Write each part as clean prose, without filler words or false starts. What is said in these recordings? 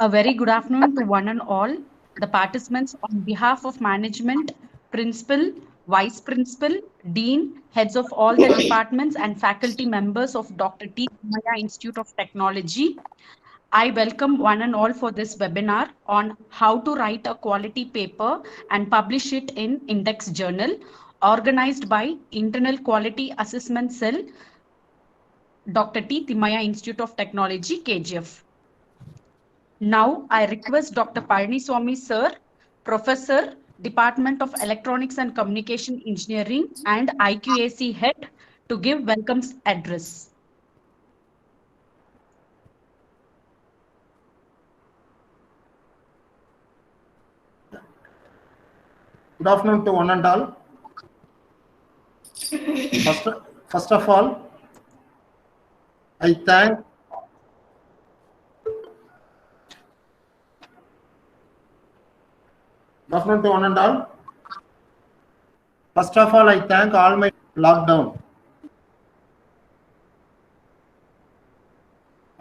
A very good afternoon to one and all the participants on behalf of management, principal, vice principal, dean, heads of all the departments and faculty members of Dr. T. Maya Institute of Technology. I welcome one and all for this webinar on how to write a quality paper and publish it in Index Journal, organized by Internal Quality Assessment Cell, Dr. T. Timaya Institute of Technology, KGF. Now I request Dr. Palniswamy Sir, Professor, Department of Electronics and Communication Engineering and IQAC Head to give welcome address. Good afternoon to one and all. First of all, I thank First of all, I thank all my lockdown.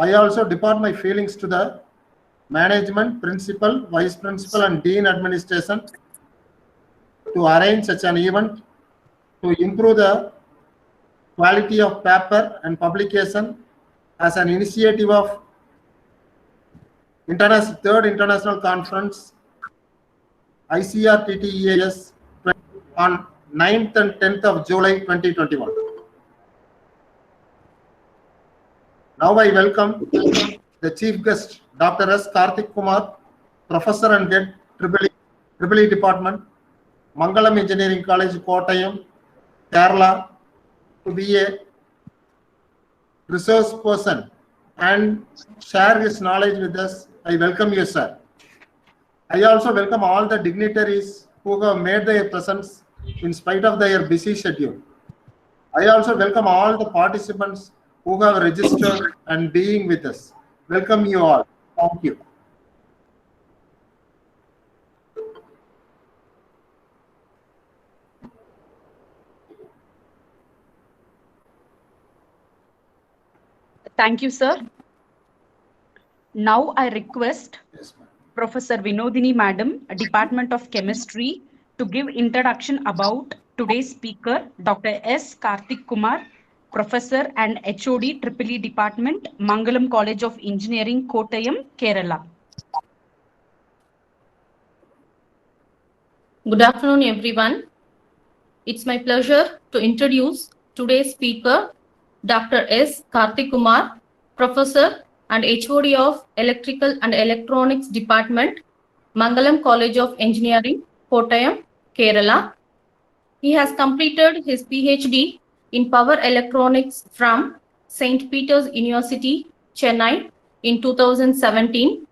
I also depart my feelings to the management, principal, vice principal, and dean administration to arrange such an event to improve the quality of paper and publication as an initiative of third international conference ICRTTEAS on 9th and 10th of July 2021. Now I welcome the chief guest, Dr. S. Karthik Kumar, Professor and Head EEE Department, Mangalam Engineering College, Kottayam, Kerala, to be a resource person and share his knowledge with us. I welcome you, sir. I also welcome all the dignitaries who have made their presence in spite of their busy schedule. I also welcome all the participants who have registered and being with us. Welcome you all. Thank you. Thank you, sir. Now I request Professor Vinodini Madam, Department of Chemistry, to give introduction about today's speaker, Dr. S. Karthik Kumar, Professor and HOD EEE Department, Mangalam College of Engineering, Kottayam, Kerala. Good afternoon, everyone. It's my pleasure to introduce today's speaker, Dr. S. Karthik Kumar, Professor and HOD of Electrical and Electronics Department, Mangalam College of Engineering, Kottayam, Kerala. He has completed his PhD in Power Electronics from St. Peter's University, Chennai in 2017.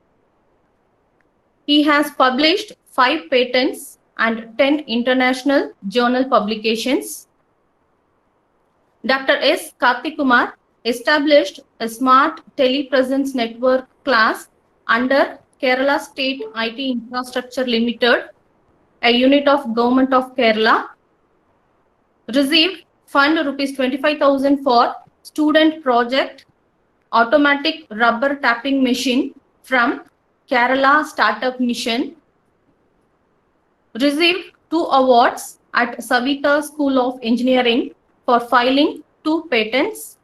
He has published 5 patents and 10 international journal publications. Dr. S. Karthik Kumar established a smart telepresence network class under Kerala State IT Infrastructure Limited, a unit of Government of Kerala. Received fund rupees 25,000 for student project automatic rubber tapping machine from Kerala Startup Mission. Received 2 awards at Savita School of Engineering for filing 2 patents.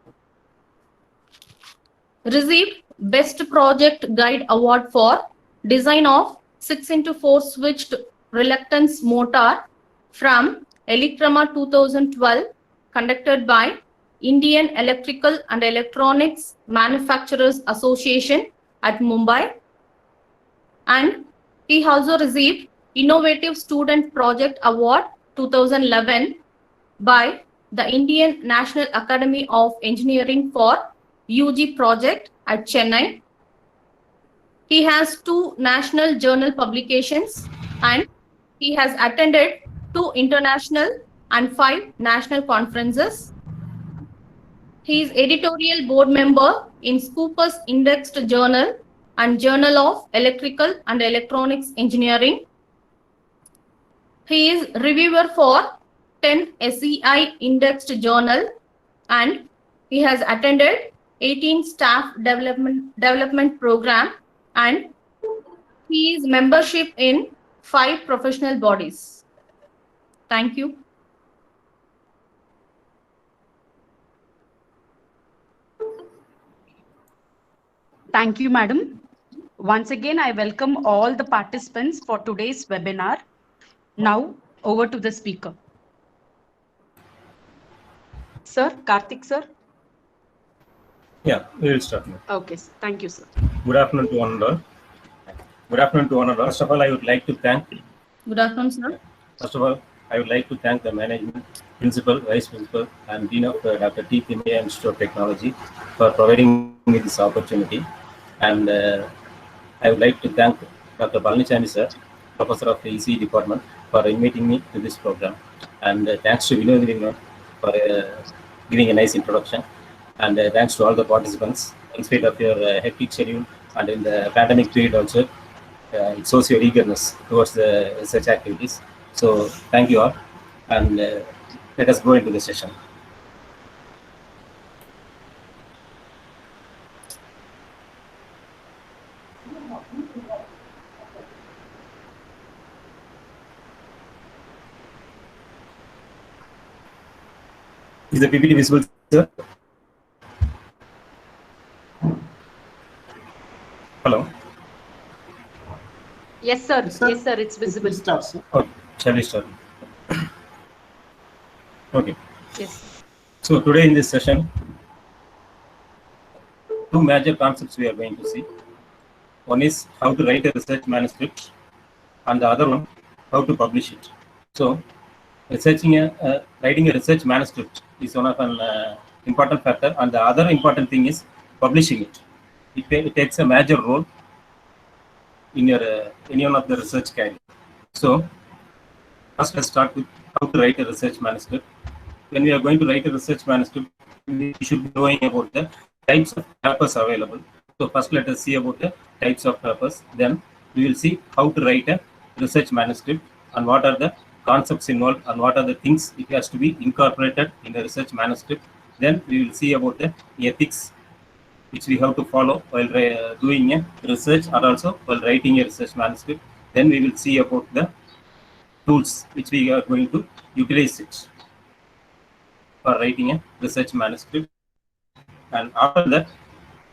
Received Best Project Guide Award for design of 6x4 switched reluctance motor from Electrama 2012, conducted by Indian Electrical and Electronics Manufacturers Association at Mumbai. And he also received Innovative Student Project Award 2011 by the Indian National Academy of Engineering for UG project at Chennai. He has 2 national journal publications and he has attended 2 international and 5 national conferences. He is editorial board member in Scopus Indexed Journal and Journal of Electrical and Electronics Engineering. He is reviewer for 10 SEI Indexed Journal and he has attended 18 staff development program and He is membership in 5 professional bodies. Thank you. Thank you, madam. Once again, I welcome all the participants for today's webinar. Now, over to the speaker. Sir, Karthik sir. Yeah, we will start now. Okay, thank you, sir. Good afternoon to one and all. Good afternoon to one and all. First of all, I would like to thank. Good afternoon, sir. First of all, I would like to thank the management, principal, vice principal, and dean of Dr. T. India Institute of Technology for providing me this opportunity. And I would like to thank Dr. Palnichani sir, professor of the ECE department, for inviting me to this program. And thanks to Vinod for giving a nice introduction. And thanks to all the participants, in spite of your hectic schedule and in the pandemic period also, it shows your eagerness towards the research activities. So thank you all, and let us go into the session. Is the PPT visible, sir? Hello. Yes, sir. Yes, sir. Yes, sir. It's visible. Start, sir. Okay, shall we start? Okay. Yes. So today in this session, 2 major concepts we are going to see. One is how to write a research manuscript, and the other one, how to publish it. So, writing a research manuscript is one of an important factor, and the other important thing is publishing it. It takes a major role in your any one of the research career. So, first let's start with how to write a research manuscript. When we are going to write a research manuscript, we should be knowing about the types of papers available. So first let us see about the types of papers. Then we will see how to write a research manuscript and what are the concepts involved and what are the things it has to be incorporated in the research manuscript. Then we will see about the ethics which we have to follow while doing a research or also while writing a research manuscript. Then we will see about the tools which we are going to utilize it for writing a research manuscript. And after that,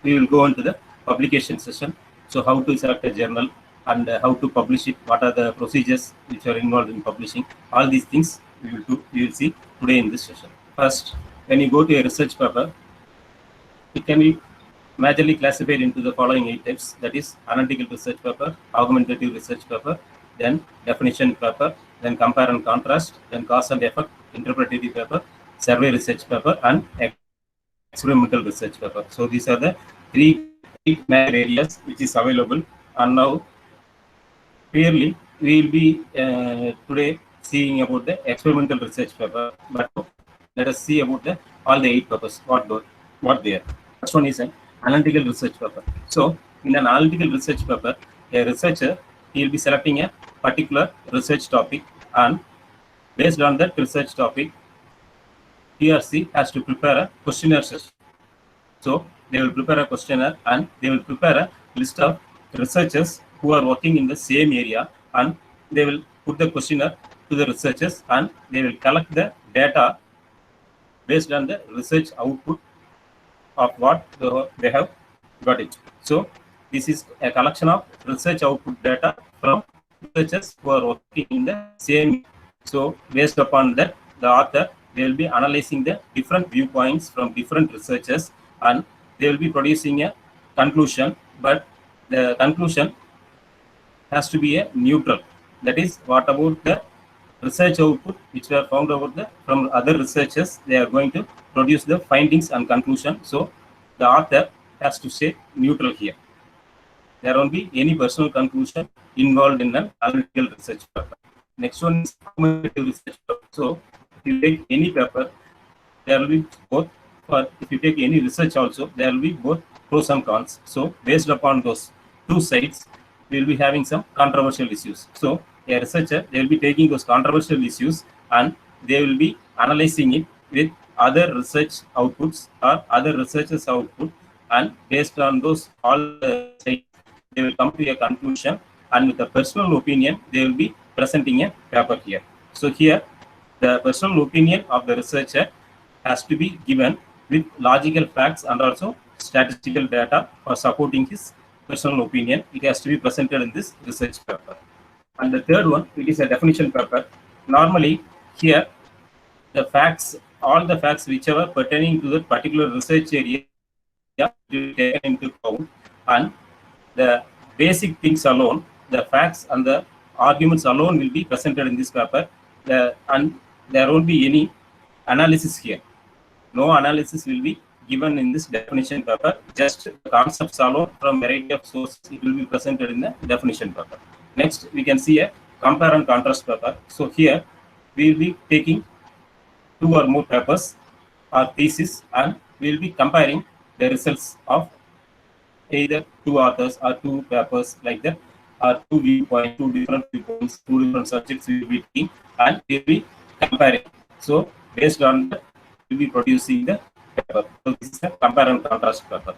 we will go into the publication session. So how to select a journal and how to publish it, what are the procedures which are involved in publishing. All these things we will see today in this session. First, when you go to a research paper, it can be majorly classified into the following 8 types. That is analytical research paper, augmentative research paper, then definition paper, then compare and contrast, then cause and effect, interpretative paper, survey research paper, and experimental research paper. So these are the 3 major areas which is available. And now clearly we will be today seeing about the experimental research paper, but let us see about all the 8 papers, what they are. First one is an analytical research paper. So in an analytical research paper, a researcher, he will be selecting a particular research topic, and based on that research topic, he or she has to prepare a questionnaire session. So they will prepare a questionnaire and they will prepare a list of researchers who are working in the same area, and they will put the questionnaire to the researchers and they will collect the data based on the research output of what they have got it. So this is a collection of research output data from researchers who are working in the same. So based upon that, the author, they will be analyzing the different viewpoints from different researchers and they will be producing a conclusion, but the conclusion has to be a neutral. That is, what about the research output which were found about from other researchers, they are going to produce the findings and conclusion. So the author has to stay neutral here. There won't be any personal conclusion involved in an analytical research paper. Next one is augmentative research paper. So if you take any paper, there will be both, or if you take any research also, there will be both pros and cons. So based upon those 2 sides, we will be having some controversial issues. So a researcher, they will be taking those controversial issues and they will be analyzing it with other research outputs or other researchers' output, and based on those all sides, they will come to a conclusion and with the personal opinion, they will be presenting a paper here. So here, the personal opinion of the researcher has to be given with logical facts and also statistical data for supporting his personal opinion. It has to be presented in this research paper. And the third one, it is a definition paper. Normally, here, the facts, all the facts whichever pertaining to the particular research area will be taken into account, and the basic things alone, the facts and the arguments alone will be presented in this paper, and there won't be any analysis here. No analysis will be given in this definition paper, just the concepts alone from variety of sources, it will be presented in the definition paper. Next, we can see a compare and contrast paper. So here, we will be taking 2 or more papers or thesis, and we will be comparing the results of either 2 authors or 2 papers like that, or 2 viewpoints, 2 different viewpoints, 2 different subjects we will be taking, and we will be comparing. So based on that, we will be producing the paper. So this is a compare and contrast paper.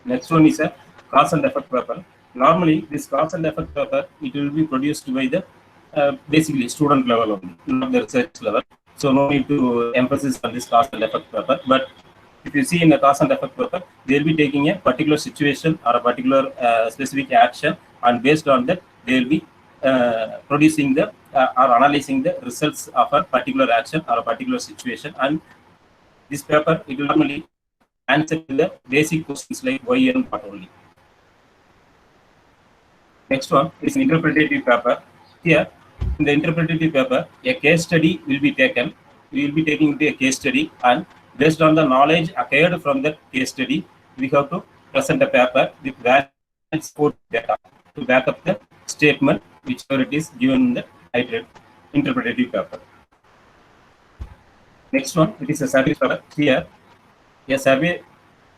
Next one is a cause and effect paper. Normally, this cause and effect paper, it will be produced by the basically student level only, not the research level. So no need to emphasis on this cause and effect paper. But if you see in the cause and effect paper, they will be taking a particular situation or a particular specific action, and based on that, they will be producing the or analyzing the results of a particular action or a particular situation. And this paper, it will normally answer the basic questions like why and what only. Next one is an interpretative paper. Here, in the interpretative paper, a case study will be taken. We will be taking a case study, and based on the knowledge acquired from that case study, we have to present a paper with valid support data to back up the statement whichever it is given in the interpretative paper. Next one, it is a survey paper. Here, a survey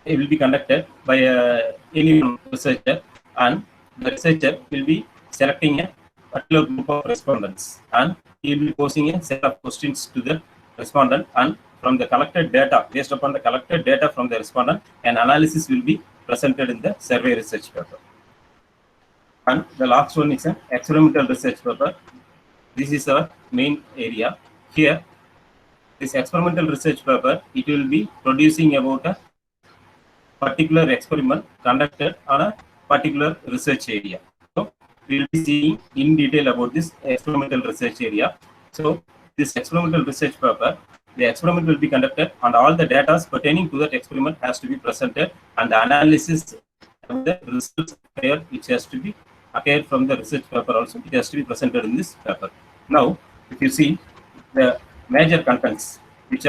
will be conducted by any researcher, and the researcher will be selecting a particular group of respondents, and he will be posing a set of questions to the respondent, and from the collected data, based upon the collected data from the respondent, an analysis will be presented in the survey research paper. And the last one is an experimental research paper. This is our main area. Here, this experimental research paper, it will be producing about a particular experiment conducted on a particular research area. So we will be seeing in detail about this experimental research area. So this experimental research paper, the experiment will be conducted, and all the data pertaining to that experiment has to be presented, and the analysis of the results here, which has to be acquired from the research paper also, it has to be presented in this paper. Now, if you see the major contents which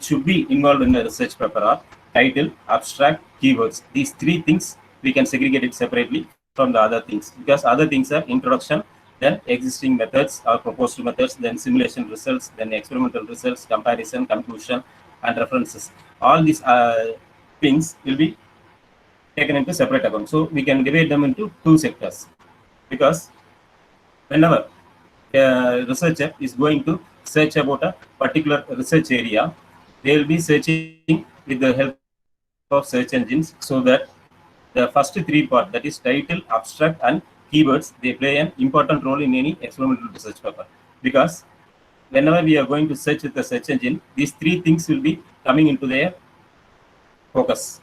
should be involved in the research paper are title, abstract, keywords. These 3 things we can segregate it separately from the other things, because other things are introduction, then existing methods or proposed methods, then simulation results, then experimental results, comparison, conclusion, and references. All these things will be taken into separate accounts. So we can divide them into 2 sectors, because whenever a researcher is going to search about a particular research area, they will be searching with the help of search engines, so that the first 3 parts, that is title, abstract, and keywords, they play an important role in any experimental research paper, because whenever we are going to search with the search engine, these 3 things will be coming into their focus.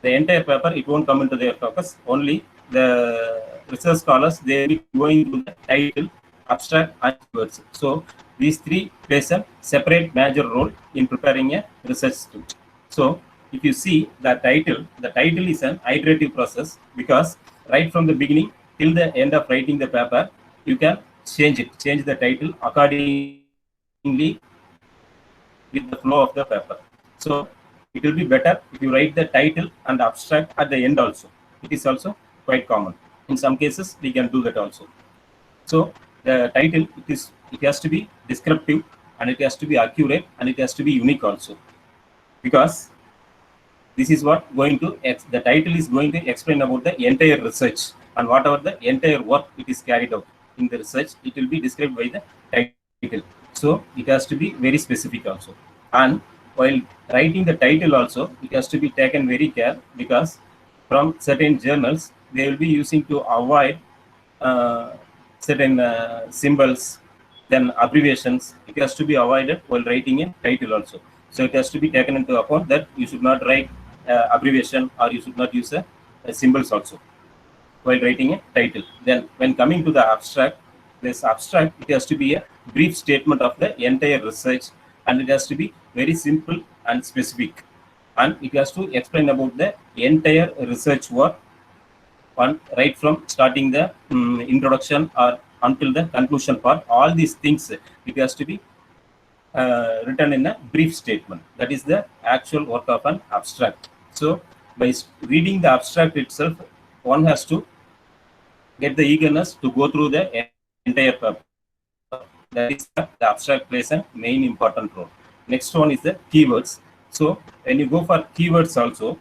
The entire paper, it won't come into their focus. Only the research scholars, they will be going to the title, abstract, and keywords. So these 3 plays a separate major role in preparing a research script. So if you see the title is an iterative process, because right from the beginning till the end of writing the paper, you can change the title accordingly with the flow of the paper. So it will be better if you write the title and abstract at the end also. It is also quite common. In some cases, we can do that also. So the title, it has to be descriptive, and it has to be accurate, and it has to be unique also, because this is what the title is going to explain about the entire research, and whatever the entire work it is carried out in the research, it will be described by the title. So it has to be very specific also. And while writing the title also, it has to be taken very care, because from certain journals, they will be using to avoid certain symbols, then abbreviations. It has to be avoided while writing a title also. So it has to be taken into account that you should not write abbreviation, or you should not use symbols also while writing a title. Then when coming to the abstract, this abstract, it has to be a brief statement of the entire research, and it has to be very simple and specific, and it has to explain about the entire research work, right from starting the introduction or until the conclusion part. All these things, it has to be written in a brief statement. That is the actual work of an abstract. So by reading the abstract itself, one has to get the eagerness to go through the entire paper. That is the abstract plays a main important role. Next one is the keywords. So when you go for keywords also,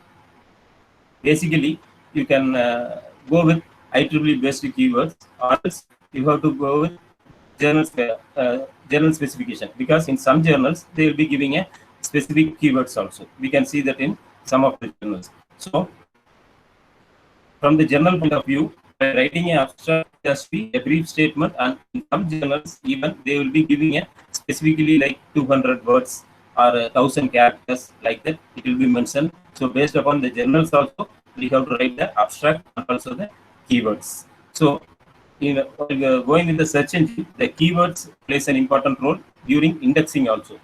basically you can go with IEEE based keywords, or else you have to go with journal specification, because in some journals they will be giving a specific keywords also. We can see that in some of the journals. So from the journal point of view, by writing an abstract, just be a brief statement, and in some journals even they will be giving a specifically like 200 words or 1,000 characters, like that it will be mentioned. So based upon the journals also, we have to write the abstract and also the keywords. So going with the search engine, the keywords plays an important role during indexing also.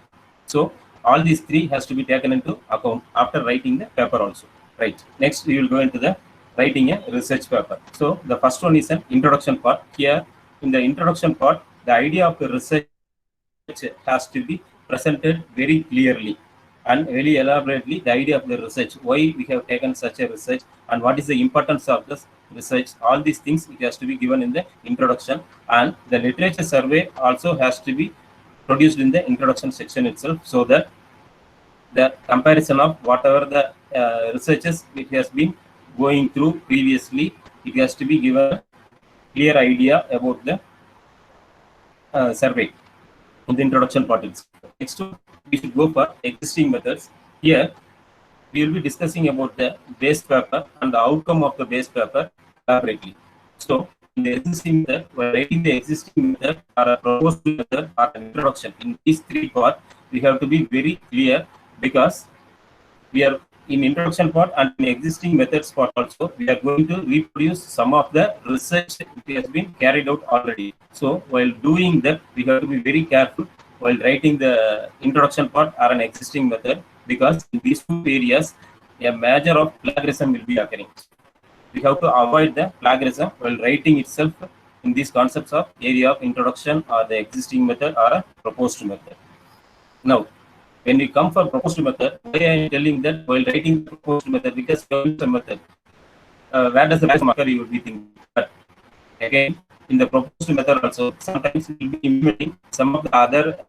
So all these three has to be taken into account after writing the paper also. Right. Next, we will go into the writing a research paper. So the first one is an introduction part. Here in the introduction part, the idea of the research has to be presented very clearly and very elaborately. The idea of the research, why we have taken such a research, and what is the importance of this research. All these things, it has to be given in the introduction, and the literature survey also has to be produced in the introduction section itself, so that the comparison of whatever the researches it has been going through previously, it has to be given a clear idea about the survey in the introduction part itself. Next, we should go for existing methods. Here we will be discussing about the base paper and the outcome of the base paper elaborately. So in the existing method, while writing the existing method or a proposed method or an introduction, in these three parts, we have to be very clear, because we are in introduction part and in existing methods part also, we are going to reproduce some of the research that has been carried out already. So while doing that, we have to be very careful while writing the introduction part or an existing method, because in these two areas, a major of plagiarism will be occurring. We have to avoid the plagiarism while writing itself in these concepts of area of introduction or the existing method or a proposed method. Now, when we come for proposed method, why I am telling that while writing the proposed method, because the method, where does the plagiarism occur, you will be thinking. But again, in the proposed method also, sometimes we will be implementing some of the other,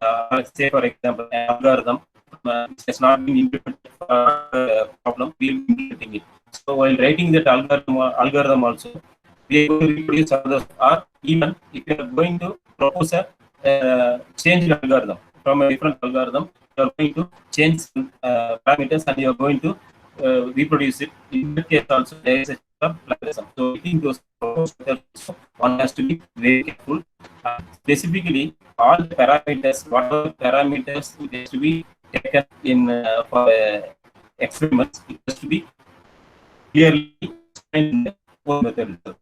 say for example, an algorithm which has not been implemented for a problem, we will be implementing it. So while writing that algorithm also, we are going to reproduce others, or even if you are going to propose a changed algorithm from a different algorithm, you are going to change parameters and you are going to reproduce it. In that case also, there is a plagiarism. So I think those proposed methods, one has to be very careful. Specifically, all the parameters, whatever parameters it has to be taken in for experiments, it has to be clearly explained in the whole method itself.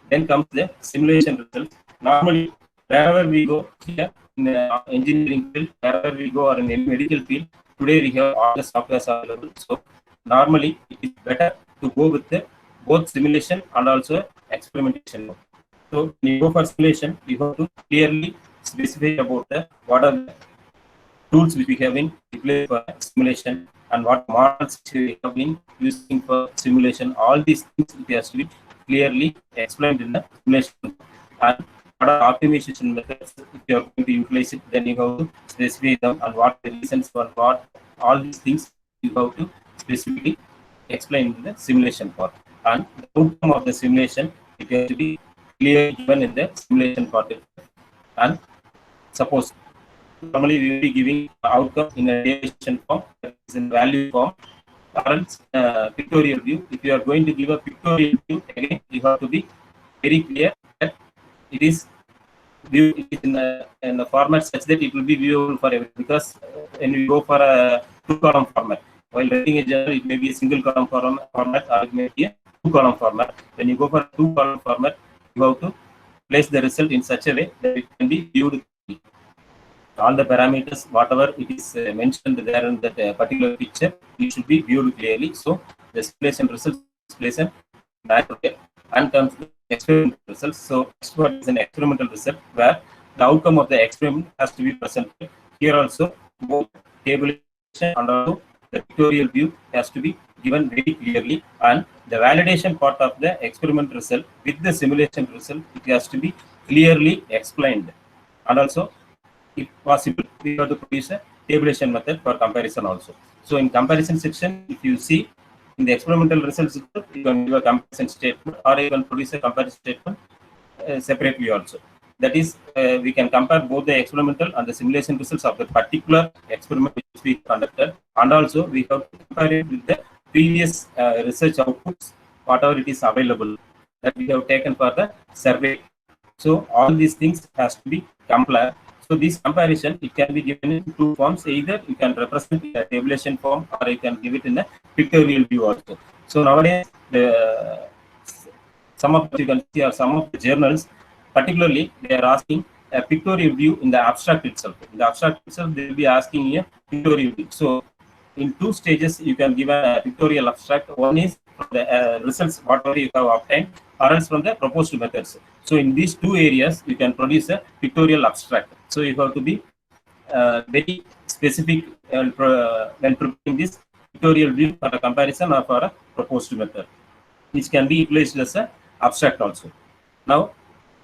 Then comes the simulation results. Normally, wherever we go here in the engineering field, wherever we go, or in any medical field, today we have all the softwares available. So normally, it is better to go with the both simulation and also experimentation. So when you go for simulation, you have to clearly specify about what are the tools which we have been deployed for simulation, and what models we have been using for simulation. All these things it has to be clearly explained in the simulation. And what are optimization methods, if you are going to utilize it, then you have to specify them, and what the reasons for what. All these things you have to specifically explain in the simulation part. And the outcome of the simulation, it has to be clearly given in the simulation part. And suppose normally we will be giving outcome in a relation form, that is in value form, or else pictorial view. If you are going to give a pictorial view, again you have to be very clear that it is in a format such that it will be viewable for everyone. Because when we go for a 2-column format, while writing a journal, it may be a single column format or it may be a 2-column format. When you go for a 2-column format, you have to place the result in such a way that it can be viewed. All the parameters, whatever it is mentioned there in that particular picture, it should be viewed clearly. So the simulation results displays an matter and comes to experimental results. So next one is an experimental result where the outcome of the experiment has to be presented. Here also both tabulation and also the pictorial view has to be given very clearly, and the validation part of the experiment result with the simulation result, it has to be clearly explained. And also, if possible, we have to produce a tabulation method for comparison also. So in comparison section, if you see in the experimental results, you can give a comparison statement or you can produce a comparison statement separately also. That is, we can compare both the experimental and the simulation results of the particular experiment which we conducted, and also we have to compare it with the previous research outputs, whatever it is available that we have taken for the survey. So all these things has to be compared. So this comparison, it can be given in two forms. Either you can represent in a tabulation form or you can give it in a pictorial view also. So nowadays, some of you can see, or some of the journals, particularly they are asking a pictorial view in the abstract itself. In the abstract itself, they will be asking a pictorial view. So in two stages, you can give a pictorial abstract. One is from the results, whatever you have obtained, or else from the proposed methods. So in these two areas, you can produce a pictorial abstract. So you have to be very specific when preparing this pictorial view for a comparison or for a proposed method, which can be utilized as an abstract also. Now,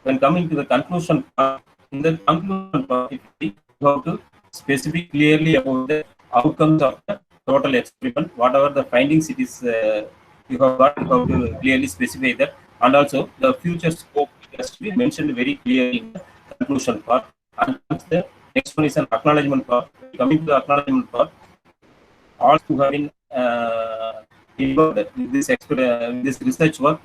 when coming to the conclusion part, in the conclusion part, you have to specify clearly about the outcomes of the total experiment, whatever the findings it is you have got, you have to clearly specify that, and also the future scope has to be mentioned very clearly in the conclusion part. And the next one is an acknowledgement part. Coming to the acknowledgement part, all who have been involved in this research work,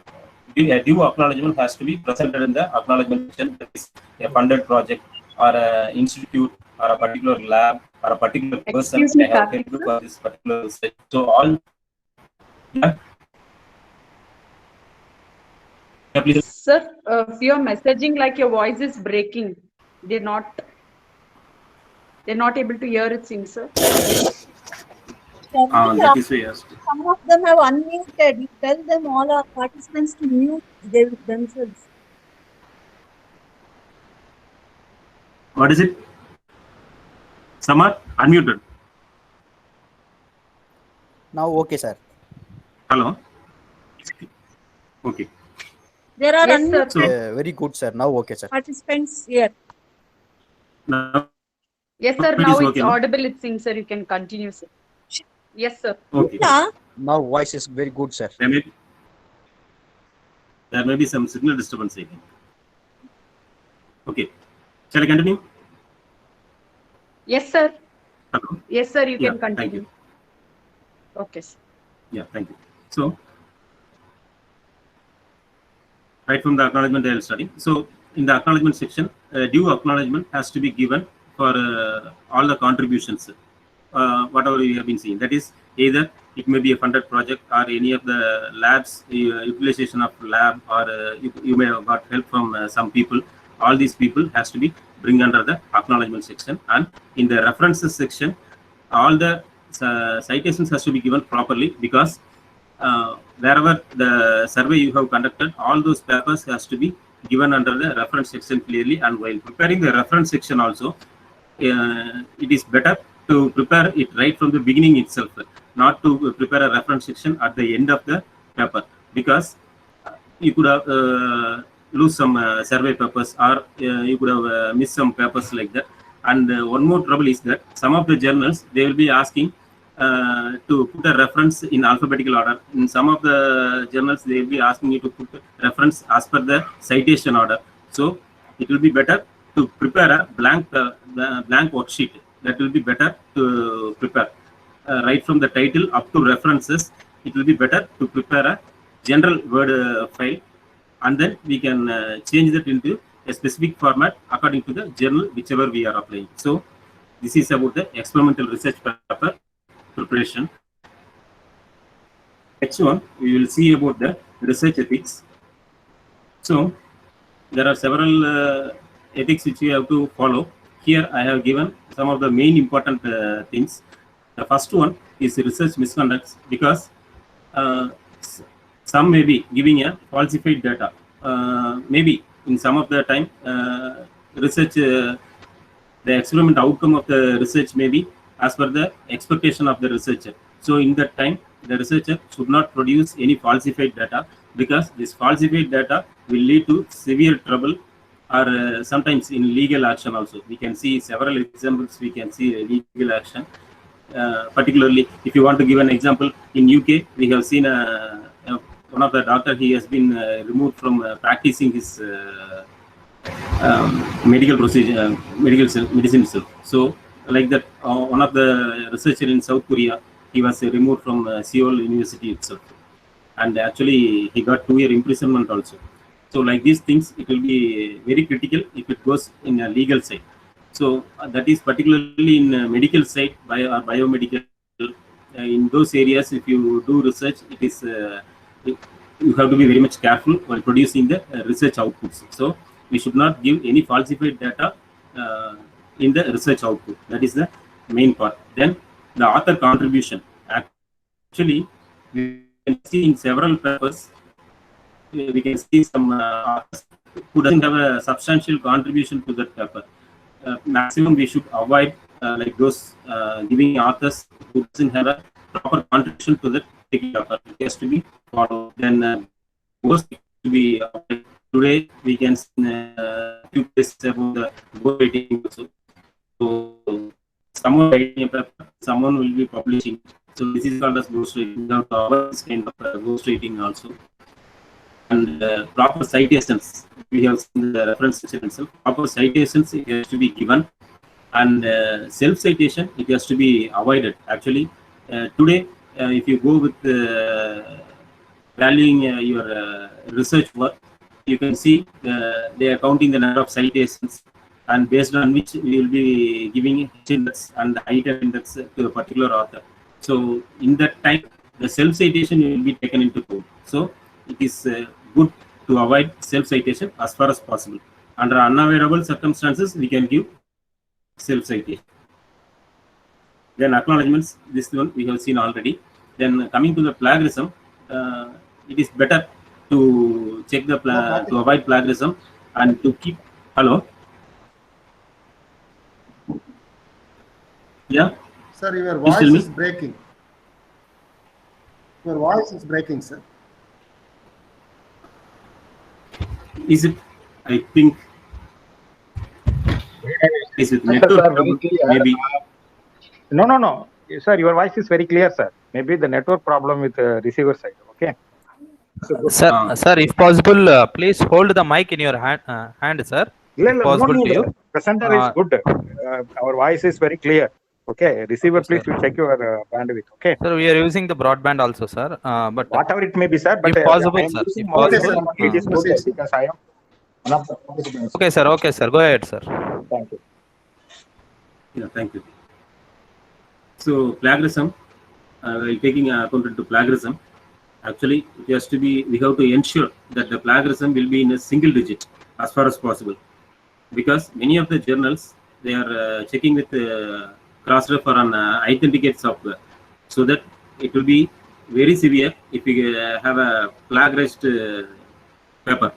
a due acknowledgement has to be presented in the acknowledgement section. That is a funded project or an institute or a particular lab or a particular person may have helped for this particular research. So all, yeah. Yeah, please. Sir, if you're messaging, like your voice is breaking, they're not able to hear it, seems, sir. That is why I asked. Some of them have unmuted. You tell them, all our participants, to mute themselves. What is it? Some are unmuted. Now okay, sir. Hello. Okay. There are Yes, sir. unmuted Very good, sir. Now okay, sir. participants here. Now Yes, sir. it Now is it's okay, no? audible, it seems, sir. You can continue, sir. Yes, sir. Okay. Yeah. Now voice is very good, sir. There may be some signal disturbance, I think. Okay. Shall I continue? Yes, sir. Hello. Yes, sir. You Yeah, can thank continue. you. Okay, sir. Yeah, thank you. So, right from the acknowledgement I will study. So, in the acknowledgement section, due acknowledgement has to be given for all the contributions, whatever you have been seeing. That is, either it may be a funded project or any of the labs, utilization of lab, or you may have got help from some people. All these people has to be bring under the acknowledgement section. And in the references section, all the citations has to be given properly, because wherever the survey you have conducted, all those papers has to be given under the reference section clearly. And while preparing the reference section also, it is better to prepare it right from the beginning itself, not to prepare a reference section at the end of the paper, because you could have lose some survey papers, or you could have missed some papers like that. And one more trouble is that some of the journals, they will be asking to put a reference in alphabetical order. In some of the journals, they will be asking you to put reference as per the citation order. So it will be better to prepare a blank worksheet. That will be better to prepare right from the title up to references. It will be better to prepare a general Word file, and then we can change that into a specific format according to the journal whichever we are applying. So this is about the experimental research paper preparation. Next one, we will see about the research ethics. So there are several ethics which you have to follow. Here I have given some of the main important things. The first one is research misconducts, because some may be giving a falsified data. Maybe in some of the time research, the experiment outcome of the research may be as per the expectation of the researcher. So in that time, the researcher should not produce any falsified data, because this falsified data will lead to severe trouble, or sometimes in legal action also. We can see several examples. We can see legal action. Particularly, if you want to give an example, in UK, we have seen one of the doctor, he has been removed from practicing his medical procedure, medicine itself. So like that, one of the researcher in South Korea, he was removed from Seoul University itself, and actually he got 2-year imprisonment also. So like these things, it will be very critical if it goes in a legal side. So that is particularly in medical side, or biomedical. In those areas, if you do research, it is you have to be very much careful while producing the research outputs. So we should not give any falsified data in the research output. That is the main part. Then the author contribution. Actually, we can see in several papers, we can see some authors who doesn't have a substantial contribution to that paper. Maximum we should avoid like those giving authors who doesn't have a proper contribution to that paper. It has to be followed. Then most to be today we can see few cases about the ghostwriting also. So someone writing a paper, someone will be publishing. So this is called as ghostwriting. We have to avoid this kind of ghostwriting also. And proper citations, we have seen the reference itself. Proper citations, it has to be given, and self-citation, it has to be avoided. Actually, today, if you go with valuing your research work, you can see they are counting the number of citations, and based on which we will be giving index and item index to a particular author. So in that time, the self-citation will be taken into account. So it is good to avoid self-citation as far as possible. Under unavoidable circumstances, we can give self-citation. Then acknowledgements, this one we have seen already. Then coming to the plagiarism, it is better to check the to avoid plagiarism and to keep. Hello. Yeah. Sir, your voice is breaking. Your voice is breaking, sir. Is it? I think. Is it network? Maybe. No. Sir, your voice is very clear, sir. Maybe the network problem with the receiver side. Okay. Sir, if possible, please hold the mic in your hand, sir. No, possible to you. Presenter is good. Our voice is very clear. Okay. Receiver, please check your bandwidth. Okay. Sir, we are using the broadband also, sir. But whatever it may be, sir. But if possible, sir. If possible, it is good because I am one of the participants. Okay, sir. Okay, sir. Go ahead, sir. Thank you. Yeah, thank you. So plagiarism, taking account into plagiarism, actually it has to be, we have to ensure that the plagiarism will be in a single digit as far as possible, because many of the journals, they are checking with cross-refer on authenticate software, so that it will be very severe if we have a plagiarized paper.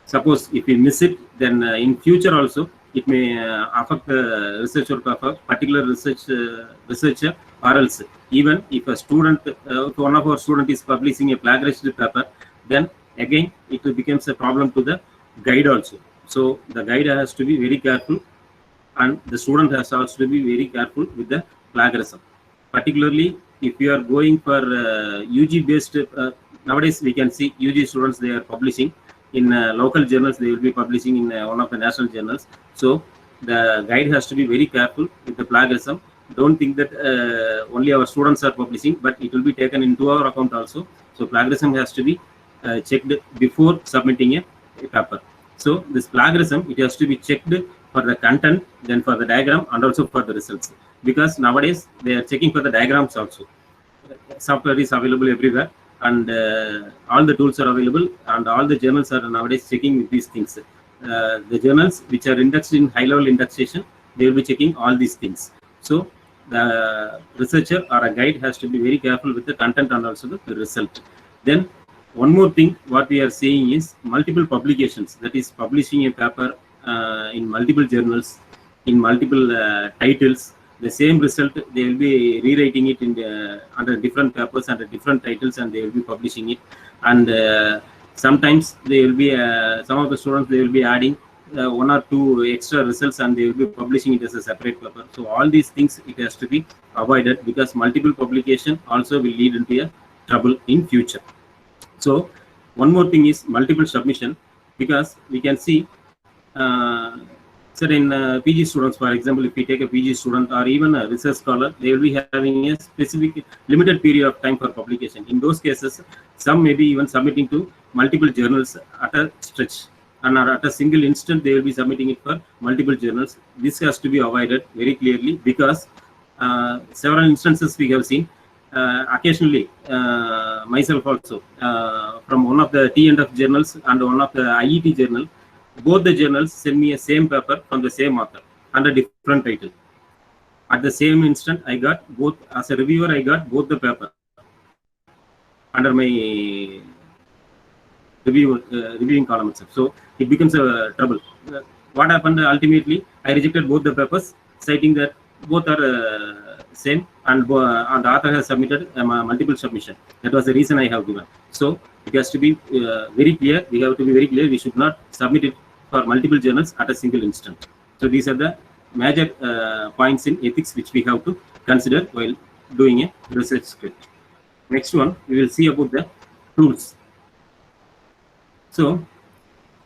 Suppose if we miss it, then in future also it may affect the research work of a particular researcher, or else even if a student, if one of our students is publishing a plagiarized paper, then again it becomes a problem to the guide also. So the guide has to be very careful, and the student has also to be very careful with the plagiarism. Particularly if you are going for UG based, nowadays we can see UG students, they are publishing in local journals, they will be publishing in one of the national journals. So the guide has to be very careful with the plagiarism. Don't think that only our students are publishing, but it will be taken into our account also. So plagiarism has to be checked before submitting a paper. So this plagiarism, it has to be checked for the content, then for the diagram, and also for the results. Because nowadays they are checking for the diagrams also. Software is available everywhere, and all the tools are available, and all the journals are nowadays checking these things. The journals which are indexed in high-level indexation, they will be checking all these things. So the researcher or a guide has to be very careful with the content and also the result. Then one more thing, what we are saying is multiple publications, that is publishing a paper in multiple journals, in multiple titles. The same result, they will be rewriting it in under different papers, under different titles, and they will be publishing it. And sometimes they will be, some of the students, they will be adding one or two extra results, and they will be publishing it as a separate paper. So all these things, it has to be avoided, because multiple publication also will lead into a trouble in future. So one more thing is multiple submission, because we can see certain PG students, for example, if we take a PG student or even a research scholar, they will be having a specific limited period of time for publication. In those cases, some may be even submitting to multiple journals at a stretch, and at a single instant they will be submitting it for multiple journals. This has to be avoided very clearly, because several instances we have seen. Occasionally, myself also, from one of the T&F journals and one of the IET journal, both the journals send me a same paper from the same author under different title. At the same instant, I got both, as a reviewer, I got both the paper under my reviewing column itself. So it becomes a trouble. What happened ultimately, I rejected both the papers, citing that both are same, and the author has submitted multiple submission. That was the reason I have given. So it has to be very clear. We have to be very clear. We should not submit it for multiple journals at a single instant. So these are the major points in ethics which we have to consider while doing a research script. Next one, we will see about the tools. So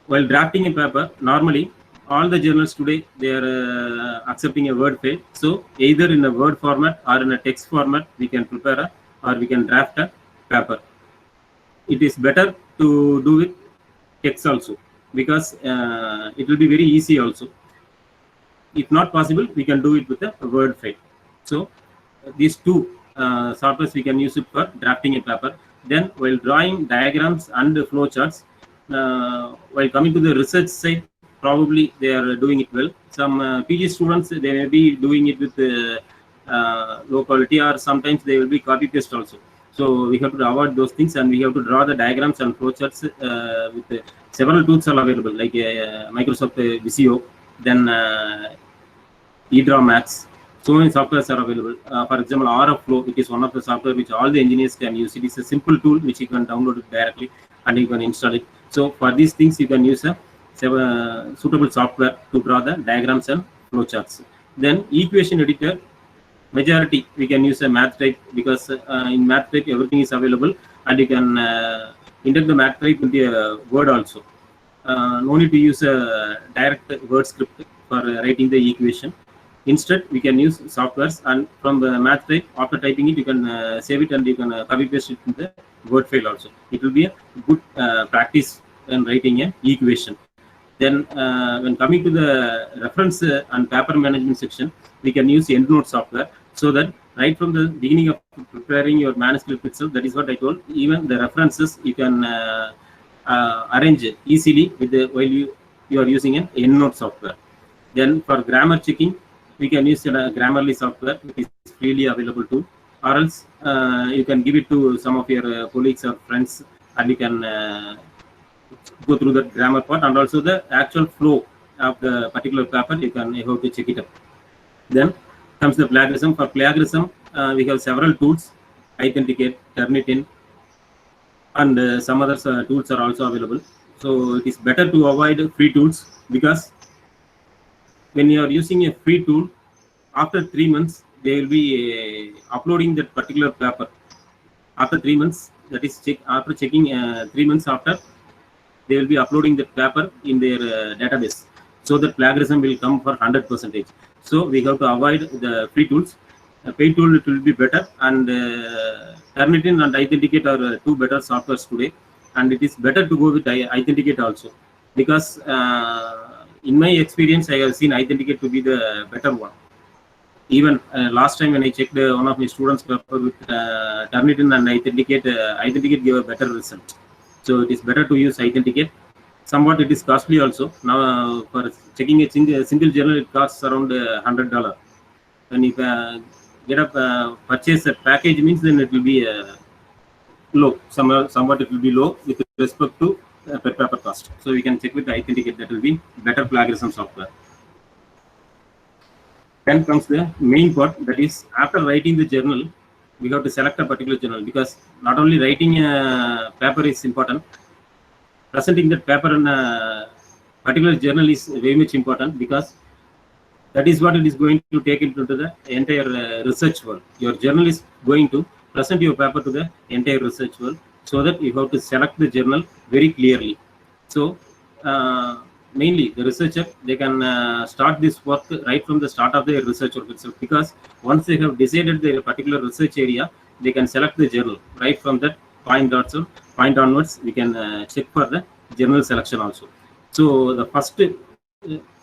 while drafting a paper, normally all the journals today, they are accepting a Word file. So either in a Word format or in a text format, we can prepare or we can draft a paper. It is better to do with text also, because it will be very easy also. If not possible, we can do it with a Word file. So these two softwares we can use it for drafting a paper. Then while drawing diagrams and flowcharts, while coming to the research side, probably they are doing it well. Some PG students, they may be doing it with low quality, or sometimes they will be copy paste also. So we have to avoid those things, and we have to draw the diagrams and flowcharts with several tools are available, like Microsoft Visio, then eDrawMax. So many softwares are available. For example, RFlow, it is one of the software which all the engineers can use. It is a simple tool which you can download it directly and you can install it. So for these things, you can use a suitable software to draw the diagrams and flowcharts. Then equation editor, majority we can use a math type, because in math type everything is available, and you can enter the math type into a Word also. No need to use a direct Word script for writing the equation. Instead, we can use softwares, and from the math type, after typing it, you can save it and you can copy paste it in the Word file also. It will be a good practice when writing an equation. Then when coming to the reference and paper management section, we can use EndNote software, so that right from the beginning of preparing your manuscript itself, that is what I told, even the references you can arrange easily with the, while you are using an EndNote software. Then for grammar checking, we can use Grammarly software, which is freely available too, or else you can give it to some of your colleagues or friends, and you can go through the grammar part, and also the actual flow of the particular paper, you have to check it up. Then comes the plagiarism. For plagiarism, we have several tools, Authenticate, Turnitin, and some other tools are also available. So it is better to avoid free tools, because when you are using a free tool, after 3 months, they will be uploading that particular paper. After 3 months, that is after checking 3 months after, they will be uploading that paper in their database. So that plagiarism will come for 100%. So we have to avoid the free tools. A paid tool, it will be better, and Turnitin and Authenticate are two better softwares today, and it is better to go with Authenticate also. because in my experience, I have seen Authenticate to be the better one. Even last time when I checked one of my students' paper with Turnitin and Authenticate, Authenticate gave a better result. So it is better to use Authenticate. Somewhat it is costly also. Now for checking a single journal, it costs around $100. When you get a purchase a package means, then it will be low. Somewhat it will be low with respect to per paper cost. So we can check with the Authenticate, that will be better plagiarism software. Then comes the main part, that is after writing the journal, we have to select a particular journal, because not only writing a paper is important, presenting that paper in a particular journal is very much important, because that is what it is going to take into the entire research world. Your journal is going to present your paper to the entire research world, so that you have to select the journal very clearly. So mainly the researcher, they can start this work right from the start of their research work itself, because once they have decided their particular research area, they can select the journal right from that point onwards. We can check for the journal selection also. So the first,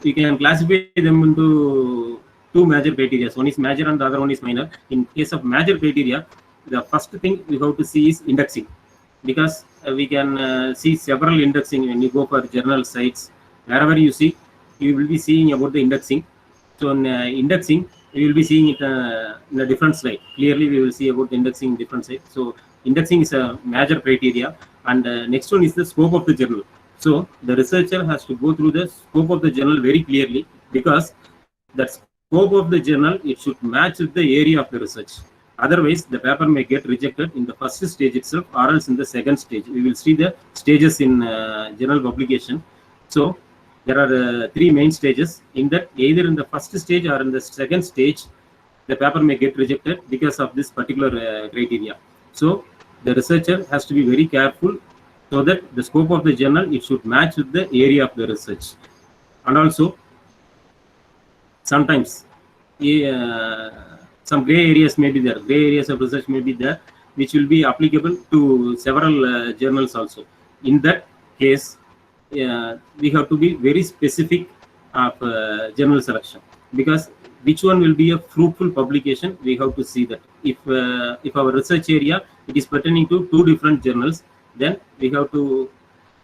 we can classify them into two major criteria. One is major and the other one is minor. In case of major criteria, the first thing we have to see is indexing, because we can see several indexing when you go for journal sites. Wherever you see, you will be seeing about the indexing. So in indexing, we will be seeing it in a different slide. Clearly, we will see about indexing in different sites. So indexing is a major criteria. And next one is the scope of the journal. So the researcher has to go through the scope of the journal very clearly, because that scope of the journal, it should match with the area of the research. Otherwise, the paper may get rejected in the first stage itself, or else in the second stage. We will see the stages in journal publication. So there are three main stages. In that, either in the first stage or in the second stage, the paper may get rejected because of this particular criteria. So the researcher has to be very careful, so that the scope of the journal, it should match with the area of the research. And also, sometimes some gray areas may be there. Gray areas of research may be there, which will be applicable to several journals also. In that case, we have to be very specific of journal selection, because which one will be a fruitful publication, we have to see that. If our research area, it is pertaining to two different journals, then we have to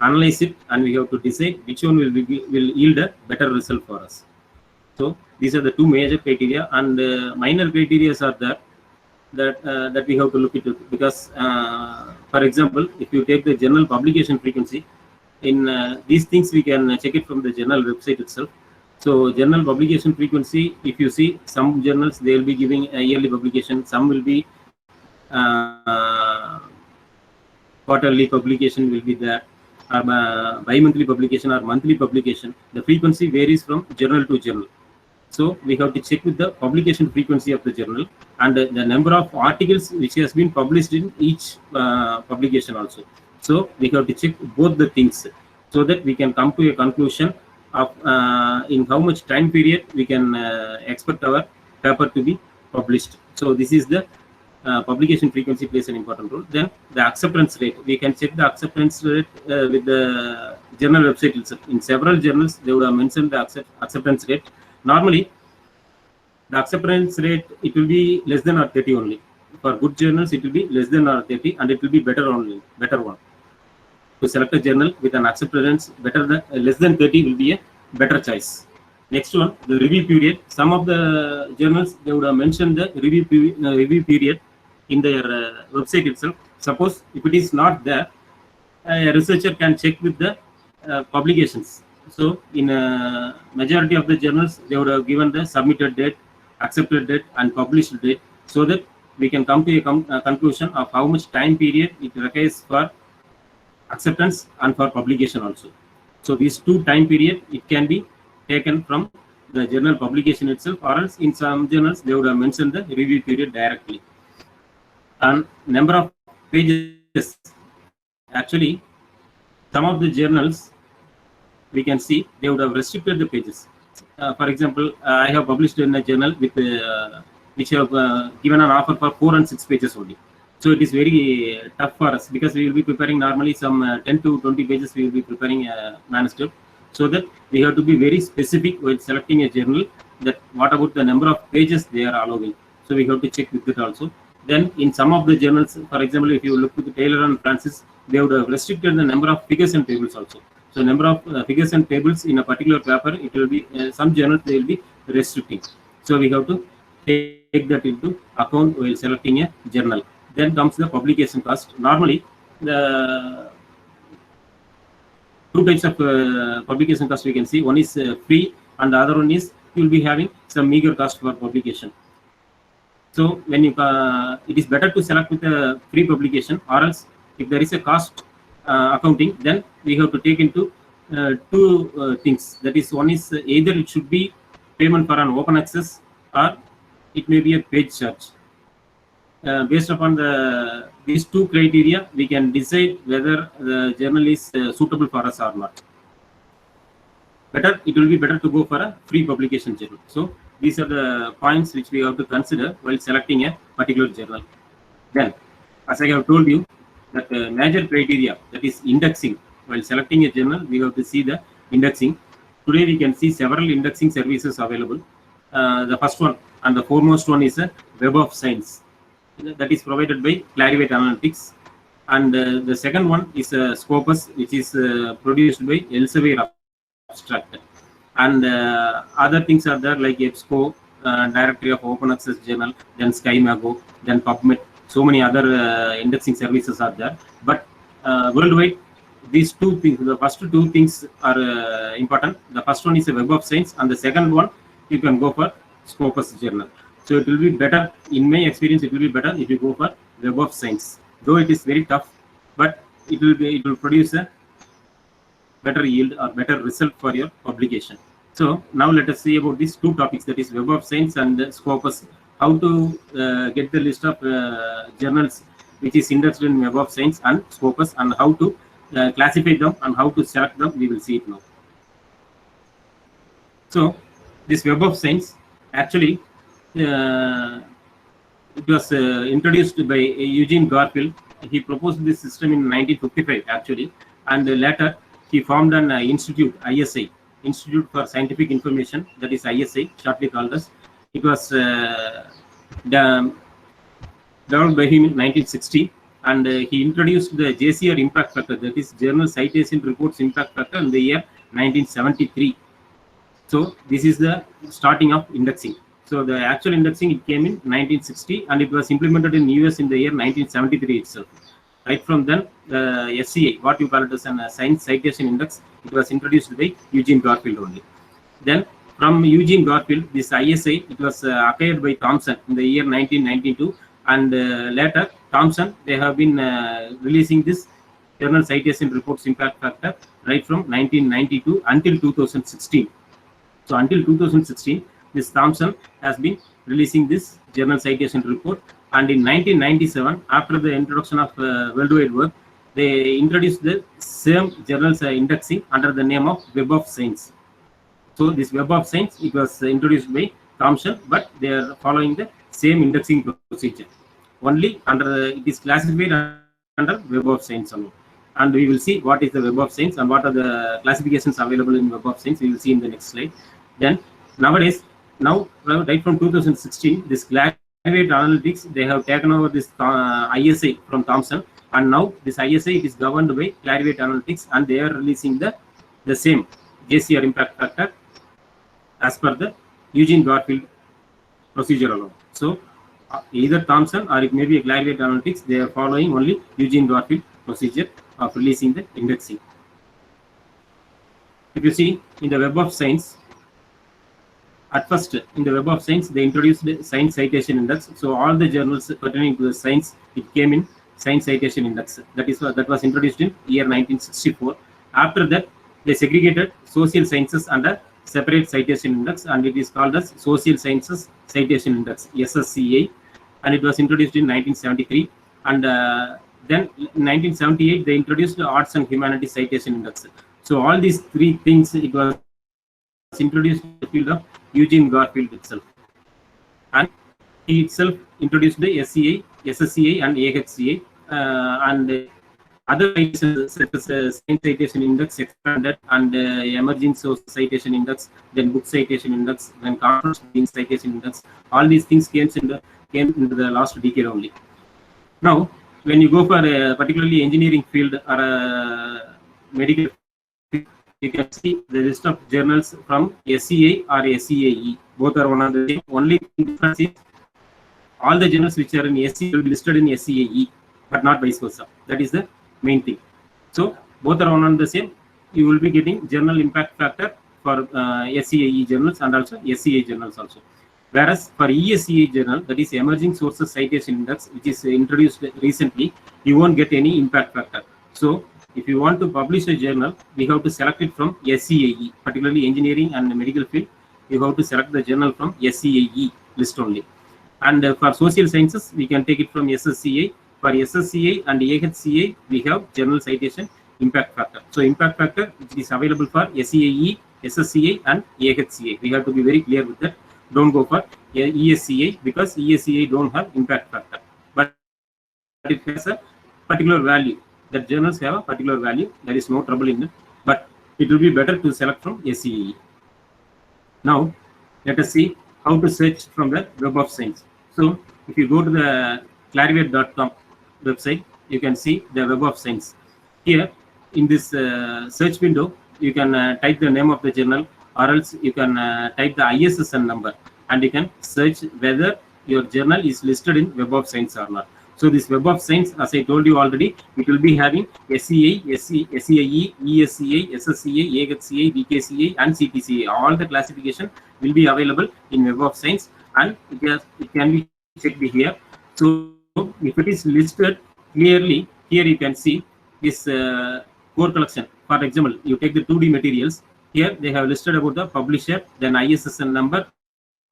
analyze it and we have to decide which one will yield a better result for us. So these are the two major criteria, and minor criteria are there that we have to look into, because for example, if you take the journal publication frequency, in these things we can check it from the journal website itself. So journal publication frequency, if you see, some journals, they will be giving a yearly publication, some will be quarterly publication will be there, or bi-monthly publication or monthly publication. The frequency varies from journal to journal. So we have to check with the publication frequency of the journal and the number of articles which has been published in each publication also. So we have to check both the things, so that we can come to a conclusion of in how much time period we can expect our paper to be published. So this is the publication frequency plays an important role. Then the acceptance rate, we can check the acceptance rate with the journal website itself. In several journals, they would have mentioned the acceptance rate. Normally, the acceptance rate, it will be less than or 30 only. For good journals, it will be less than or 30, and it will be better one. To select a journal with an acceptance less than 30 will be a better choice. Next one, the review period. Some of the journals, they would have mentioned the review period in their website itself. Suppose if it is not there, a researcher can check with the publications. So in a majority of the journals, they would have given the submitted date, accepted date, and published date, so that we can come to a conclusion of how much time period it requires for acceptance and for publication also. So these two time period, it can be taken from the journal publication itself, or else in some journals they would have mentioned the review period directly. And number of pages, actually some of the journals, we can see they would have restricted the pages. For example, I have published in a journal with which have given an offer for 4 and 6 pages only. So it is very tough for us because we will be preparing normally some 10 to 20 pages. We will be preparing a manuscript, so that we have to be very specific when selecting a journal. That what about the number of pages they are allowing? So we have to check with it also. Then in some of the journals, for example, if you look at Taylor and Francis, they would have restricted the number of figures and tables also. So number of figures and tables in a particular paper, it will be some journals they will be restricting. So we have to take that into account while selecting a journal. Then comes the publication cost. Normally, the two types of publication cost we can see. One is free, and the other one is you will be having some meager cost for publication. So when you it is better to select with a free publication, or else if there is a cost accounting, then we have to take into two things. That is, one is either it should be payment for an open access, or it may be a page charge. Based upon these two criteria, we can decide whether the journal is suitable for us or not. It will be better to go for a free publication journal. So these are the points which we have to consider while selecting a particular journal. Then, as I have told you, that major criteria, that is indexing. While selecting a journal, we have to see the indexing. Today we can see several indexing services available. The first one and the foremost one is a Web of Science, that is provided by Clarivate Analytics, and the second one is Scopus, which is produced by Elsevier Abstract, and other things are there like EBSCO, Directory of Open Access Journal, then SkyMago, then PubMed. So many other indexing services are there, but worldwide these two things, the first two things are important. The first one is a Web of Science, and the second one you can go for Scopus Journal. So it will be better, in my experience, it will be better if you go for Web of Science. Though it is very tough, but it will produce a better yield or better result for your publication. So now let us see about these two topics, that is Web of Science and Scopus. How to get the list of journals which is indexed in Web of Science and Scopus, and how to classify them and how to select them, we will see it now. So this Web of Science, actually it was introduced by Eugene Garfield. He proposed this system in 1955 actually, and later he formed an institute, ISI, Institute for Scientific Information, that is ISI, shortly called as. It was developed by him in 1960, and he introduced the JCR impact factor, that is Journal Citation Reports Impact Factor, in the year 1973. So this is the starting of indexing. So the actual indexing, it came in 1960, and it was implemented in US in the year 1973 itself. Right from then, the SCI, what you call it as a Science Citation Index, it was introduced by Eugene Garfield only. Then from Eugene Garfield, this ISI, it was acquired by Thomson in the year 1992, and later Thomson, they have been releasing this Journal Citation Reports Impact Factor right from 1992 until 2016. So until 2016, this Thomson has been releasing this Journal Citation Report, and in 1997, after the introduction of World Wide Web, they introduced the same journals indexing under the name of Web of Science. So this Web of Science, it was introduced by Thomson, but they are following the same indexing procedure. Only it is classified under Web of Science only. And we will see what is the Web of Science and what are the classifications available in Web of Science. We will see in the next slide. Then nowadays, right from 2016, this Clarivate Analytics, they have taken over this ISI from Thomson, and now this ISI, it is governed by Clarivate Analytics, and they are releasing the same JCR impact factor as per the Eugene Garfield procedure alone. So either Thomson or it may be a Clarivate Analytics, they are following only Eugene Garfield procedure of releasing the indexing. If you see in the Web of Science, at first in the Web of Science, they introduced the Science Citation Index. So all the journals pertaining to the science, it came in Science Citation Index. That was introduced in year 1964. After that, they segregated social sciences under separate citation index, and it is called as Social Sciences Citation Index, SSCI, and it was introduced in 1973. And then in 1978, they introduced the Arts and Humanities Citation Index. So all these three things, it was introduced in the field of Eugene Garfield itself, and he itself introduced the SCI SSCI and AHCI, and other citations such as Science Citation Index expanded and Emerging Source Citation Index, then Book Citation Index, then Conference Meetings Citation Index. All these things came into the last decade only. Now, when you go for a particularly engineering field or a medical field, you can see the list of journals from SCI or SCAE. Both are one and the same. Only difference is all the journals which are in SCI will be listed in SCAE, but not vice versa. That is the main thing. So both are one and the same. You will be getting journal impact factor for SCAE journals and also SCI journals also. Whereas for ESCA journal, that is Emerging Sources Citation Index, which is introduced recently, you won't get any impact factor. So if you want to publish a journal, we have to select it from SCAE, particularly engineering and medical field. You have to select the journal from SCAE list only. And for social sciences, we can take it from SSCI. For SSCI and AHCI, we have journal citation impact factor. So impact factor, which is available for SCAE, SSCI and AHCI. We have to be very clear with that. Don't go for ESCA because ESCA don't have impact factor. But it has a particular value. That journals have a particular value. There is no trouble in it. But it will be better to select from SCAE. Now, let us see how to search from the Web of Science. So if you go to the clarivate.com website, you can see the Web of Science. Here in this search window, you can type the name of the journal, or else you can type the ISSN number, and you can search whether your journal is listed in Web of Science or not. So this Web of Science, as I told you already, it will be having SCI, SCIE, ESCI, SSCI, AHCI, VKCI and CTCI. All the classification will be available in Web of Science, and it can be checked here. So if it is listed clearly, here you can see this core collection. For example, you take the 2D materials. Here they have listed about the publisher, then ISSN number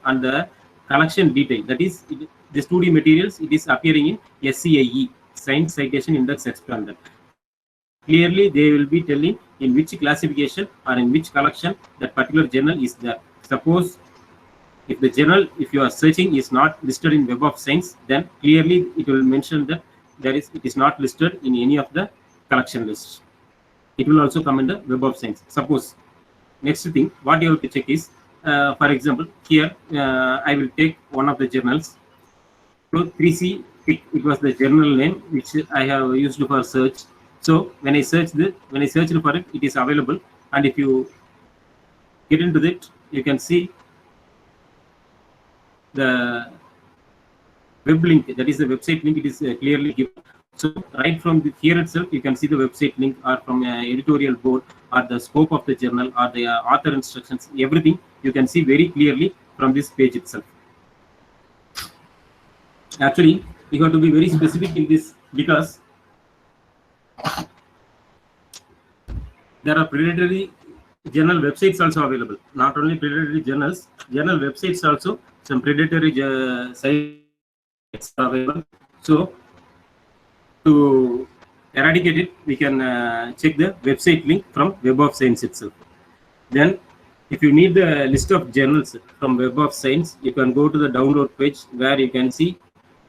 and the collection detail. That is, this 2D materials, it is appearing in SCIE, Science Citation Index Expanded. Clearly, they will be telling in which classification or in which collection that particular journal is there. Suppose if the journal, if you are searching, is not listed in Web of Science, then clearly it will mention that it is not listed in any of the collection lists. It will also come in the Web of Science. Suppose, next thing, what you have to check is, for example, here I will take one of the journals. So 3C, it was the journal name which I have used for search. So when I searched for it, it is available. And if you get into it, you can see the web link, that is the website link, it is clearly given. So right from here itself, you can see the website link, or from editorial board, or the scope of the journal, or the author instructions, everything you can see very clearly from this page itself. Actually, you have to be very specific in this, because there are predatory journal websites also available. Not only predatory journals, journal websites also, some predatory sites are available. So to eradicate it, we can check the website link from Web of Science itself. Then if you need the list of journals from Web of Science, you can go to the download page, where you can see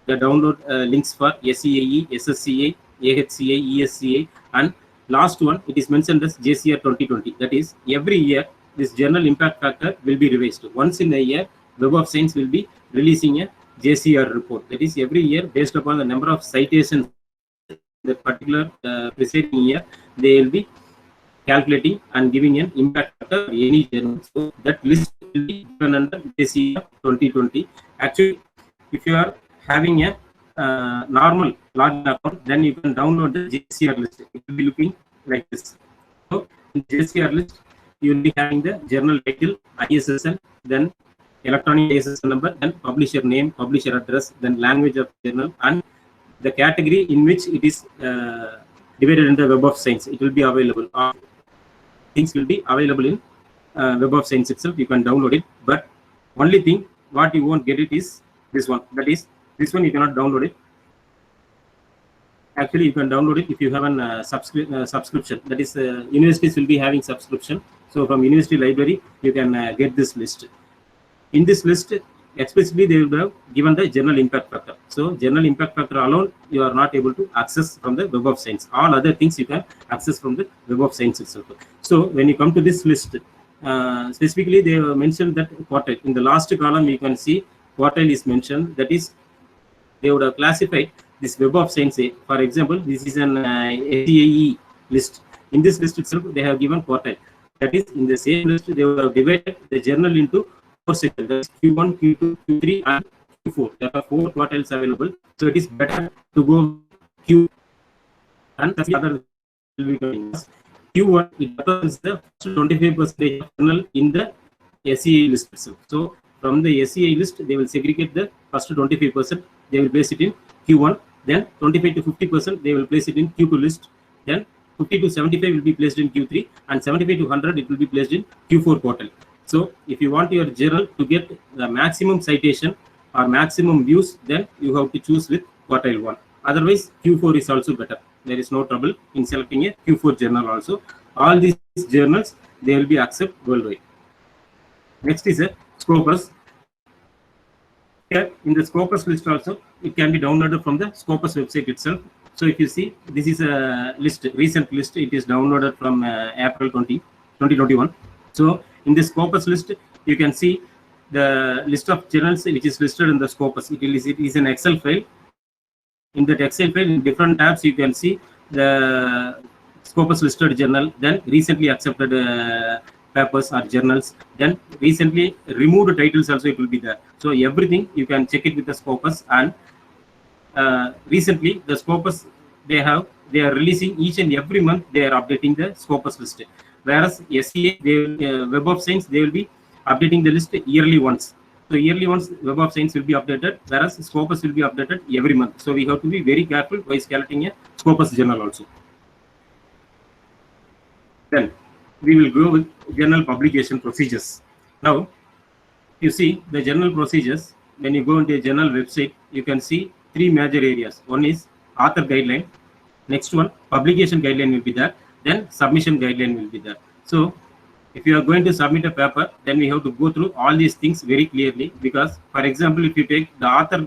the download links for SCAE, SSCA, AHCA, ESCA, and last one, it is mentioned as JCR 2020. That is, every year this journal impact factor will be revised. Once in a year, Web of Science will be releasing a JCR report. That is, every year, based upon the number of citations in the particular preceding year, they will be calculating and giving an impact factor for any journal. So that list will be given under JCR 2020. Actually, if you are having a normal login account, then you can download the JCR list. It will be looking like this. So in JCR list, you will be having the journal title, ISSN, then electronic ISSN number, then publisher name, publisher address, then language of journal, and the category in which it is divided in the Web of Science. It will be available. Things will be available in Web of Science itself. You can download it, but only thing what you won't get it is this one. That is, this one you cannot download it. Actually, you can download it if you have a subscription. That is, universities will be having subscription. So from university library, you can get this list. In this list, explicitly they will have given the general impact factor. So general impact factor alone you are not able to access from the Web of Science. All other things you can access from the Web of Science itself. So when you come to this list, specifically they have mentioned that quartile. In the last column you can see quartile is mentioned. That is, they would have classified this Web of Science. For example, this is an SCAE list. In this list itself they have given quartile. That is, in the same list they would have divided the journal into 4 sections. That is Q1, Q2, Q3 and Q4. There are 4 quartiles available. So it is better to go Q and the other will be coming. Q1, it represents the 25% of journal in the SCA list itself. So from the SCA list, they will segregate the first 25%. They will place it in Q1. Then 25 to 50% they will place it in Q2 list. Then 50 to 75 will be placed in Q3, and 75 to 100 it will be placed in Q4 quartile. So if you want your journal to get the maximum citation or maximum views, then you have to choose with quartile 1. Otherwise, Q4 is also better. There is no trouble in selecting a Q4 journal also. All these journals, they will be accepted worldwide. Next is a Scopus. Here in the Scopus list also, it can be downloaded from the Scopus website itself. So if you see, this is a list, recent list. It is downloaded from April 2021. So in the Scopus list, you can see the list of journals which is listed in the Scopus. It is an Excel file. In that Excel file, in different tabs, you can see the Scopus listed journal, then recently accepted papers or journals, then recently removed titles also it will be there. So everything you can check it with the Scopus. And recently the Scopus, they are releasing each and every month, they are updating the Scopus list. Whereas SCA, Web of Science, they will be updating the list yearly once. So yearly once Web of Science will be updated, whereas Scopus will be updated every month. So we have to be very careful while selecting a Scopus journal also. Then we will go with journal publication procedures. Now, you see the journal procedures. When you go into a journal website, you can see 3 major areas. One is author guideline. Next one, publication guideline will be there. Then submission guideline will be there. So if you are going to submit a paper, then we have to go through all these things very clearly, because for example, if you take the author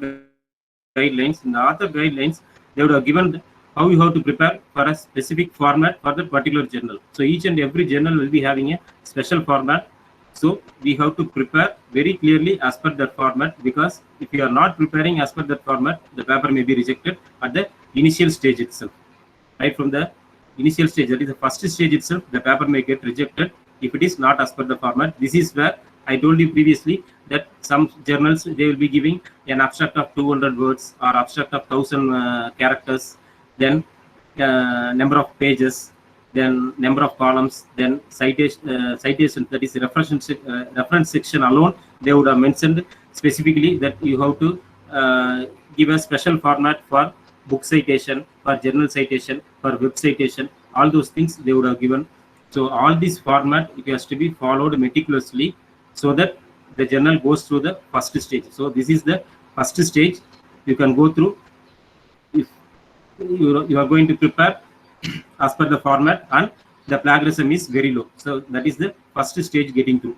guidelines, in the author guidelines, they would have given how you have to prepare for a specific format for the particular journal. So each and every journal will be having a special format. So we have to prepare very clearly as per that format, because if you are not preparing as per that format, the paper may be rejected at the initial stage itself. Right from the initial stage, that is the first stage itself, the paper may get rejected if it is not as per the format. This is where I told you previously that some journals, they will be giving an abstract of 200 words or abstract of 1000 characters, then number of pages, then number of columns, then citation, that is reference section alone. They would have mentioned specifically that you have to give a special format for book citation, for journal citation, for web citation. All those things they would have given. So all this format, it has to be followed meticulously so that the journal goes through the first stage. So this is the first stage you can go through if you are going to prepare as per the format and the plagiarism is very low. So that is the first stage getting through.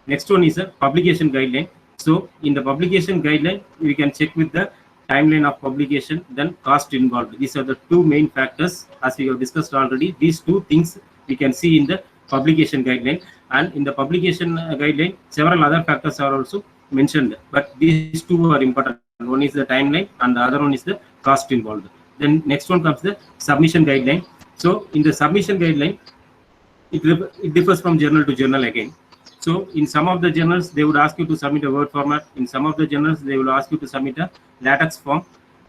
Next one is a publication guideline. So in the publication guideline, we can check with the timeline of publication, then cost involved. These are the 2 main factors as we have discussed already. These 2 things we can see in the publication guideline, and in the publication guideline, several other factors are also mentioned, but these 2 are important. One is the timeline and the other one is the cost involved. Then next one comes the submission guideline. So in the submission guideline, it differs from journal to journal again. So in some of the journals, they would ask you to submit a Word format. In some of the journals, they will ask you to submit a LaTeX form.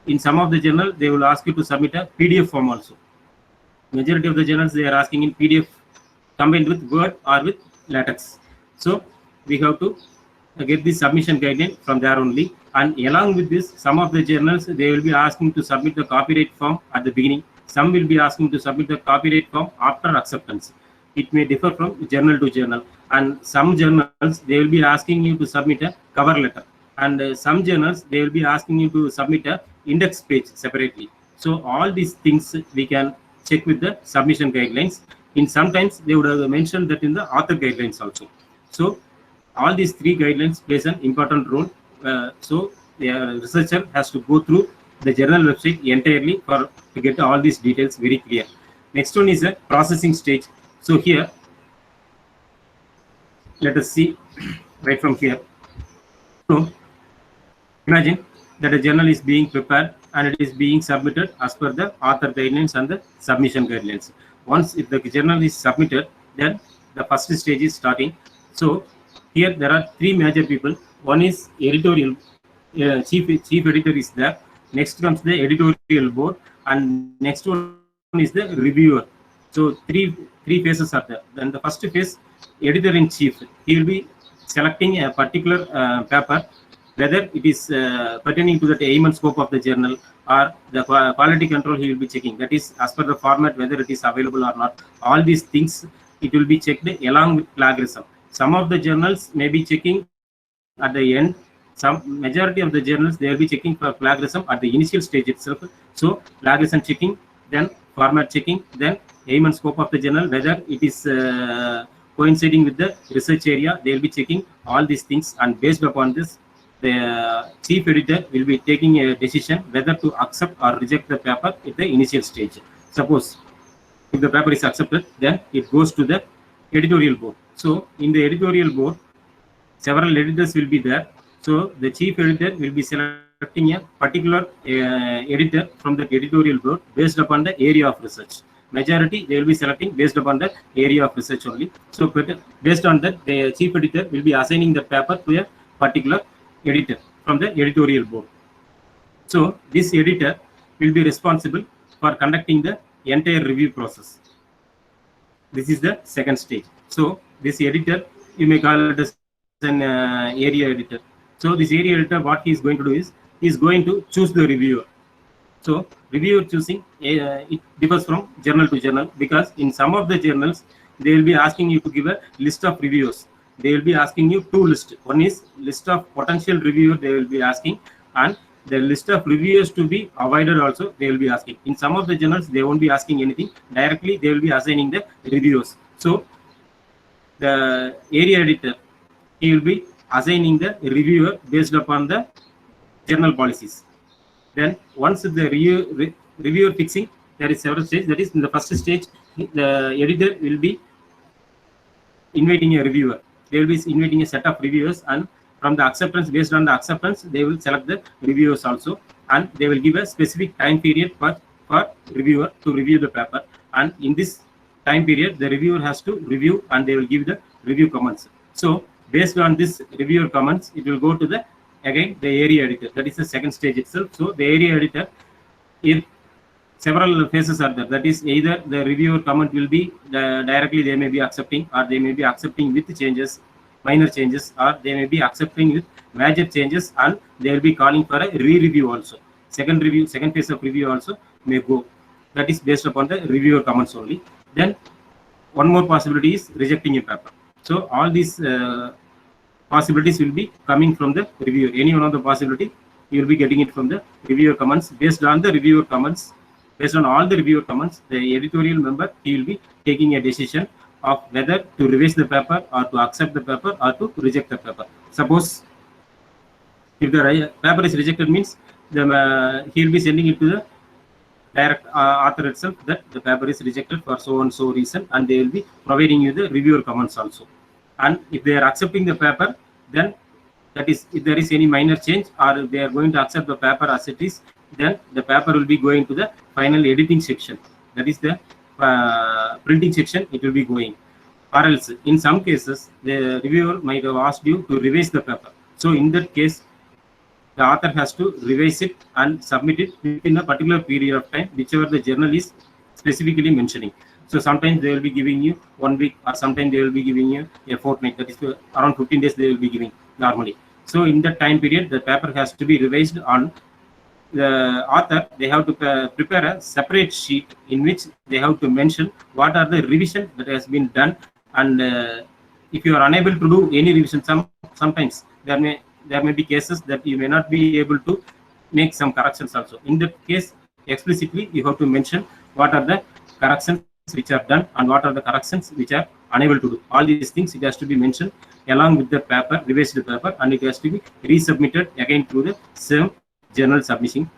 In some of the journal, they will ask you to submit a PDF form also. Majority of the journals, they are asking in PDF combined with Word or with LaTeX. So we have to get the submission guideline from there only. And along with this, some of the journals, they will be asking to submit the copyright form at the beginning. Some will be asking to submit the copyright form after acceptance. It may differ from journal to journal. And some journals, they will be asking you to submit a cover letter. And some journals, they will be asking you to submit a index page separately. So all these things we can check with the submission guidelines. In sometimes they would have mentioned that in the author guidelines also. So all these 3 guidelines plays an important role So the researcher has to go through the journal website entirely to get all these details very clear. Next one is a processing stage. So here, let us see right from here. So imagine that a journal is being prepared and it is being submitted as per the author guidelines and the submission guidelines. Once if the journal is submitted, then the first stage is starting. So here there are three major people. One is editorial, chief editor is there. Next comes the editorial board, and next one is the reviewer. So three phases are there. Then the first phase, editor in chief, he will be selecting a particular paper, whether it is pertaining to the aim and scope of the journal or the quality control. He will be checking, that is as per the format, whether it is available or not. All these things it will be checked along with plagiarism. Some of the journals may be checking at the end. Some majority of the journals, they will be checking for plagiarism at the initial stage itself. So plagiarism checking, then format checking, then aim and scope of the journal, whether it is coinciding with the research area. They will be checking all these things, and based upon this, the chief editor will be taking a decision whether to accept or reject the paper at the initial stage. Suppose if the paper is accepted, then it goes to the editorial board. So in the editorial board, several editors will be there. So the chief editor will be selecting a particular editor from the editorial board based upon the area of research. Majority they will be selecting based upon the area of research only. So based on that, the chief editor will be assigning the paper to a particular editor from the editorial board. So this editor will be responsible for conducting the entire review process. This is the second stage. So this editor, you may call it as an area editor. So this area editor, what he is going to do is, he is going to choose the reviewer. So reviewer choosing, it differs from journal to journal, because in some of the journals, they will be asking you to give a list of reviewers. They will be asking you two lists. One is list of potential reviewer they will be asking, and the list of reviewers to be avoided also they will be asking. In some of the journals, they won't be asking anything. Directly, they will be assigning the reviewers. So the area editor, he will be assigning the reviewer based upon the journal policies. Then once the reviewer fixing, there is several stages. That is, in the first stage, the editor will be inviting a reviewer. They will be inviting a set of reviewers, and from the acceptance, based on the acceptance, they will select the reviewers also, and they will give a specific time period for reviewer to review the paper. And in this time period, the reviewer has to review, and they will give the review comments. So based on this reviewer comments, it will go to the again the area editor. That is the second stage itself. So the area editor, if several phases are there, that is either the reviewer comment will be directly they may be accepting, or they may be accepting with changes, minor changes, or they may be accepting with major changes, and they will be calling for a re-review also. Second phase of review also may go. That is based upon the reviewer comments only. Then one more possibility is rejecting a paper. So all these possibilities will be coming from the reviewer. Any one of the possibility, you will be getting it from the reviewer comments. Based on the reviewer comments, based on all the reviewer comments, the editorial member, he will be taking a decision of whether to revise the paper, or to accept the paper, or to reject the paper. Suppose if the paper is rejected, means he will be sending it to the direct author itself that the paper is rejected for so and so reason, and they will be providing you the reviewer comments also. And if they are accepting the paper, then that is, if there is any minor change, or they are going to accept the paper as it is, then the paper will be going to the final editing section. That is the printing section, it will be going. Or else, in some cases, the reviewer might have asked you to revise the paper. So in that case, the author has to revise it and submit it within a particular period of time, whichever the journal is specifically mentioning. So sometimes they will be giving you 1 week, or sometimes they will be giving you a fortnight. That is around 15 days they will be giving normally. So in that time period, the paper has to be revised on. The author, they have to prepare a separate sheet in which they have to mention what are the revision that has been done. And if you are unable to do any revision, sometimes there may be cases that you may not be able to make some corrections also. In that case, explicitly you have to mention what are the corrections which are done and what are the corrections which are unable to do. All these things it has to be mentioned along with the paper, revised paper, and it has to be resubmitted again through the same journal submission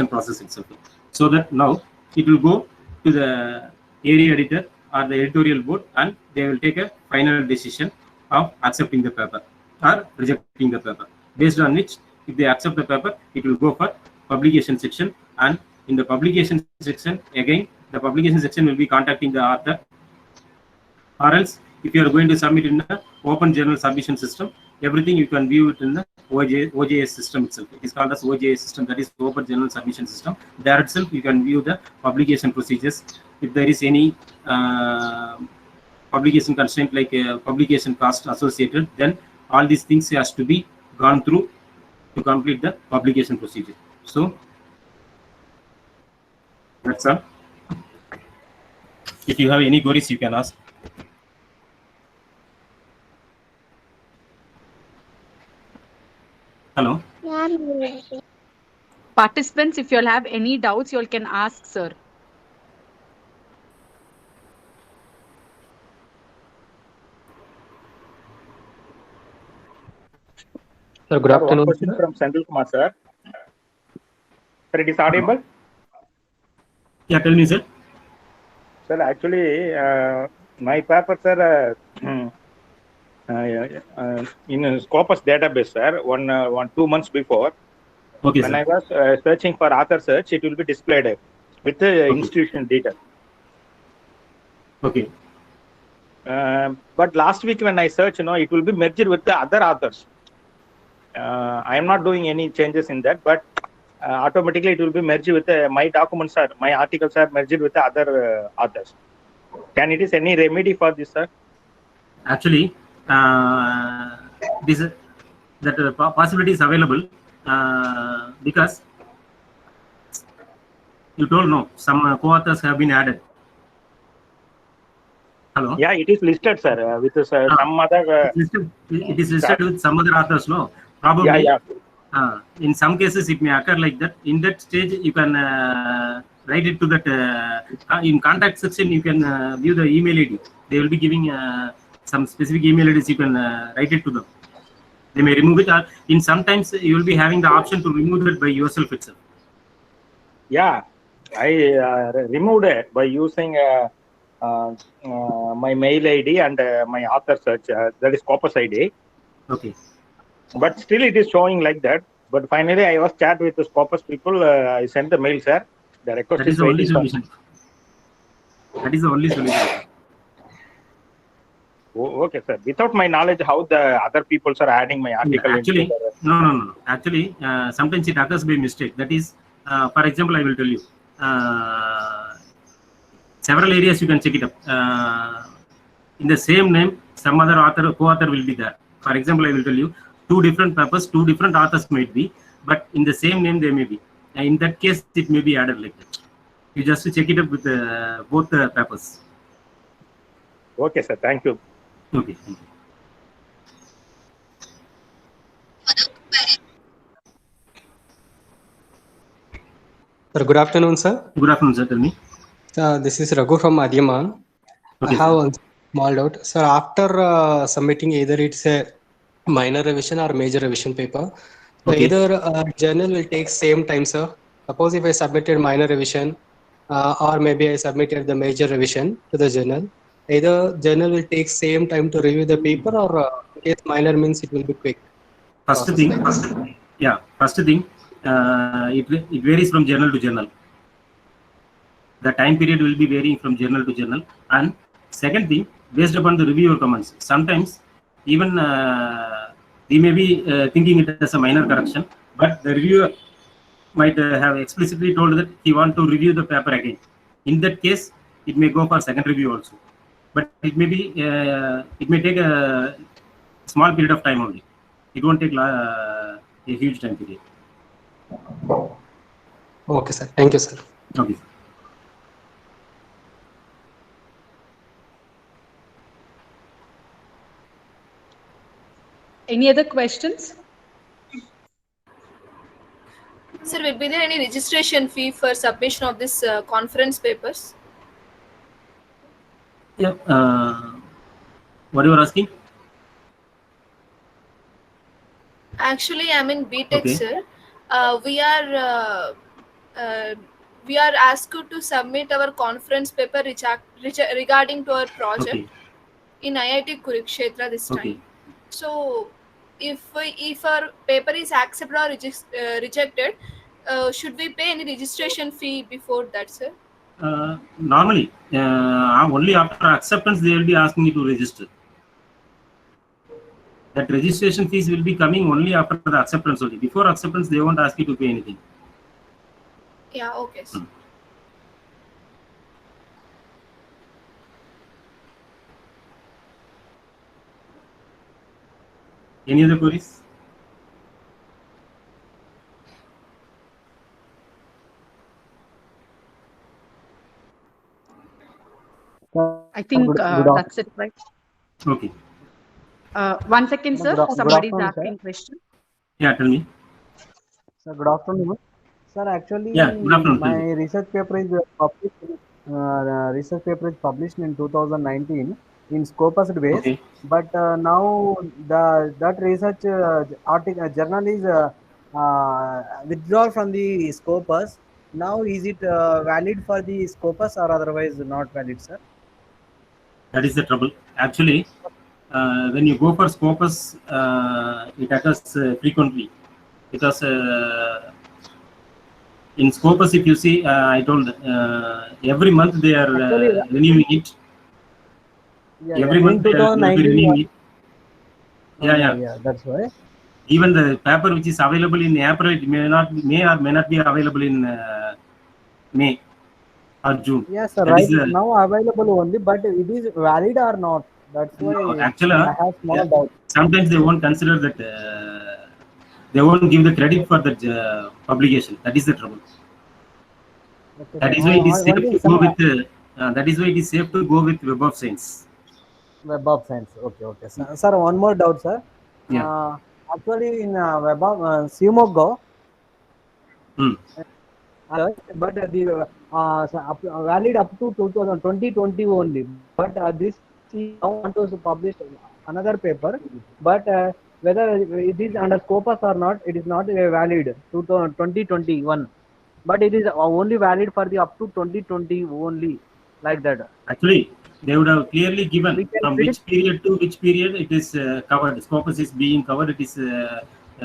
process itself. So that now it will go to the area editor or the editorial board, and they will take a final decision of accepting the paper or rejecting the paper. Based on which, if they accept the paper, it will go for publication section, and in the publication section, again, the publication section will be contacting the author, or else if you are going to submit in the open journal submission system, everything you can view it in the OJS system itself. It is called as OJS system, that is open journal submission system. There itself you can view the publication procedures. If there is any publication constraint like publication cost associated, then all these things has to be gone through to complete the publication procedure. So that's all. If you have any queries, you can ask. Hello. Participants, if you all have any doubts, you all can ask, sir. Sir, good One afternoon. question from Senthil Kumar, sir. Sir, it is audible? Yeah, tell me, sir. Sir, actually, my paper, sir, in Scopus database, sir, 2 months before, Okay, when sir. I was searching for author search, it will be displayed with the institution detail. Okay. But last week when I search, it will be merged with the other authors. I am not doing any changes in that, but automatically it will be merged with my documents, my articles are merged with the other authors. Can it is any remedy for this, sir? Actually, this that possibility is available because you told no, some co-authors have been added. Hello. Yeah, it is listed, sir, with some other. It is listed with some other authors, no? Probably. Yeah. In some cases, it may occur like that. In that stage, you can write it to that. In contact section, you can view the email ID. They will be giving some specific email IDs. You can write it to them. They may remove it. Or in sometimes you will be having the option to remove it by yourself itself. Yeah, I removed it by using my mail ID and my author search. That is Scopus ID. Okay. But still, it is showing like that. But finally, I was chat with the Scopus people. I sent the mail, sir. The request That is the only solution. That is the only solution. Okay, sir. Without my knowledge, how the other people are adding my article? Actually, no. Actually, sometimes it occurs by mistake. That is, for example, I will tell you. Several areas you can check it up. In the same name, some other author, co-author will be there. For example, I will tell you, 2 different papers, 2 different authors might be, but in the same name they may be. In that case, it may be added like that. You just check it up with both the papers. Okay, sir. Thank you. Okay. Thank you. Sir, good afternoon, sir. Good afternoon, sir. Tell me. This is Raghu from Adiyaman. Okay, I have one small doubt. Sir, after submitting either it's a minor revision or major revision paper, so Okay. either journal will take same time, sir. Suppose if I submitted minor revision or maybe I submitted the major revision to the journal, either journal will take same time to review the paper or in case minor means it will be quick. First process thing, like this. it varies from journal to journal. The time period will be varying from journal to journal. And second thing, based upon the reviewer comments, sometimes even we may be thinking it as a minor correction, but the reviewer might have explicitly told that he want to review the paper again. In that case, it may go for second review also. But it may be, it may take a small period of time only. It won't take a huge time period. Okay, sir. Thank you, sir. Okay. Any other questions? Sir, will be there any registration fee for submission of this conference papers? Yeah. What you are asking? Actually, I'm in BTech, Okay. sir. We are asked to submit our conference paper regarding to our project Okay. in IIT Kurukshetra this Okay. time. So, if our paper is accepted or rejected, should we pay any registration fee before that, sir? Normally, only after acceptance they will be asking you to register. That registration fees will be coming only after the acceptance only. Before acceptance, they won't ask you to pay anything. Yeah, okay, sir. Any other queries? I think that's it, right? Okay. 1 second, sir. Good Somebody is afternoon, sir. asking question. Yeah, tell me. Sir, good afternoon. Sir, actually, Yeah, good afternoon. Tell my me. research paper is published in 2019 in Scopus base, Okay. but now that research article journal is withdrawn from the Scopus. Now, is it valid for the Scopus or otherwise not valid, sir? That is the trouble. Actually, when you go for Scopus, it occurs frequently because in Scopus, if you see, I told every month they are renewing it. Yeah, Every in month they will be 2019. renewing it. Yeah. Yeah, that's why. Even the paper which is available in April, it may or may not be available in May or June. Yes, sir. That Right is the now available only, but it is valid or not? That's why actually I have small doubt. sometimes they won't consider that. They won't give the credit for the publication. That is the trouble. Okay, That sir. is why it is safe Only to go with. That is why it is safe to go with Web of Science. Web of Science. Okay, sir. Sir, one more doubt, sir. Yeah. Actually, in Web of Sumogo, but the valid up to 2020 only. But this now want to publish another paper, but whether it is under Scopus or not, it is not valid to 2021. But it is only valid for the up to 2020 only, like that. Actually, they would have clearly given from read which period to which period it is covered. Scopus is being covered. It is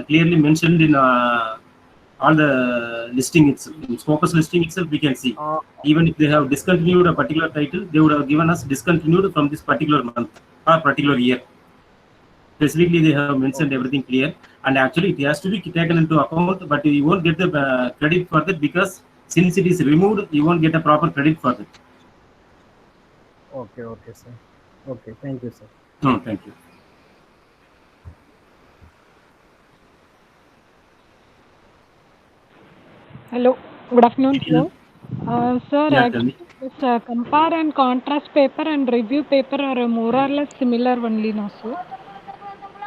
clearly mentioned in all the listing itself. In Scopus listing itself, we can see. Even if they have discontinued a particular title, they would have given us discontinued from this particular month or particular year. Specifically, they have mentioned everything clear, and actually it has to be taken into account, but you won't get the credit for that because since it is removed, you won't get a proper credit for that. Okay, sir. Okay, thank you, sir. No, thank you. Hello, good afternoon to you. Sir, Yeah, actually, this compare and contrast paper and review paper are more or less similar only, no, sir?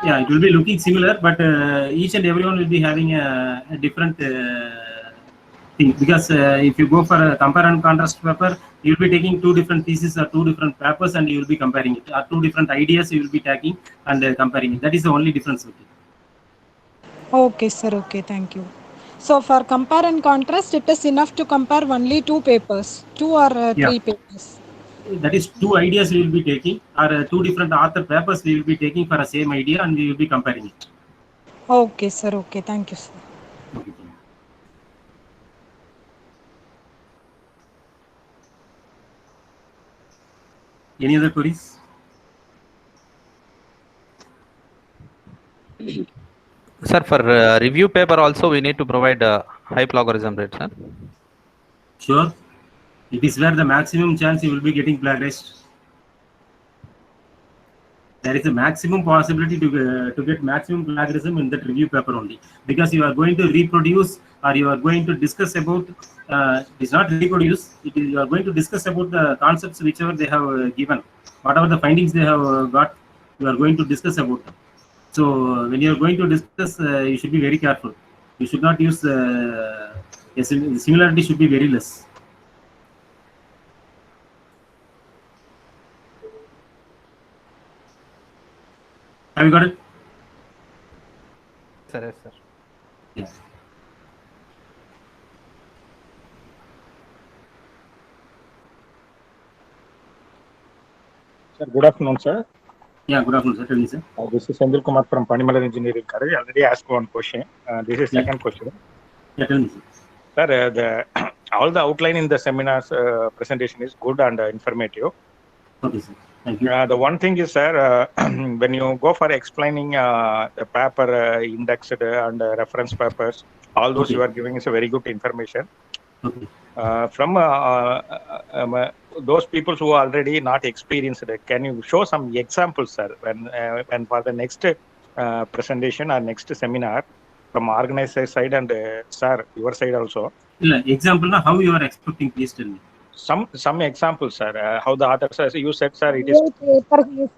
Yeah, it will be looking similar, but each and everyone will be having a different thing. Because if you go for a compare and contrast paper, you will be taking two different pieces or two different papers and you will be comparing it. Or two different ideas you will be taking and comparing it. That is the only difference with it. Okay, sir. Okay, thank you. So for compare and contrast, it is enough to compare only two papers, two or three papers. That is two ideas we will be taking, or two different author papers we will be taking for the same idea, and we will be comparing it. Okay, sir. Okay, thank you, sir. Okay. Any other queries? Sir, for review paper also we need to provide high plagiarism rate, sir. Sure. It is where the maximum chance you will be getting plagiarized. There is a maximum possibility to get maximum plagiarism in that review paper only, because you are going to reproduce or you are going to discuss about. It's not reproduce. It is you are going to discuss about the concepts whichever they have given, whatever the findings they have got. You are going to discuss about them. So when you are going to discuss, you should be very careful. You should not use similarity should be very less. Have you got it? Sir, yes, sir. Yes. Sir, good afternoon, sir. Yeah, good afternoon, sir. Tell me, sir. This is Senthil Kumar from Panimalar Engineering. I already asked one question. This is second question. Yeah, tell me, sir. Sir, all the outline in the seminar's presentation is good and informative. Okay, sir. Thank you. The one thing is, sir, when you go for explaining the paper indexed and reference papers, all those you are giving is a very good information. Okay. From those people who are already not experienced, can you show some examples, sir, when for the next presentation or next seminar from organizer side and sir, your side also? Yeah, example, how you are expecting, please tell me. Some examples, sir. How the author says, you said, sir, it is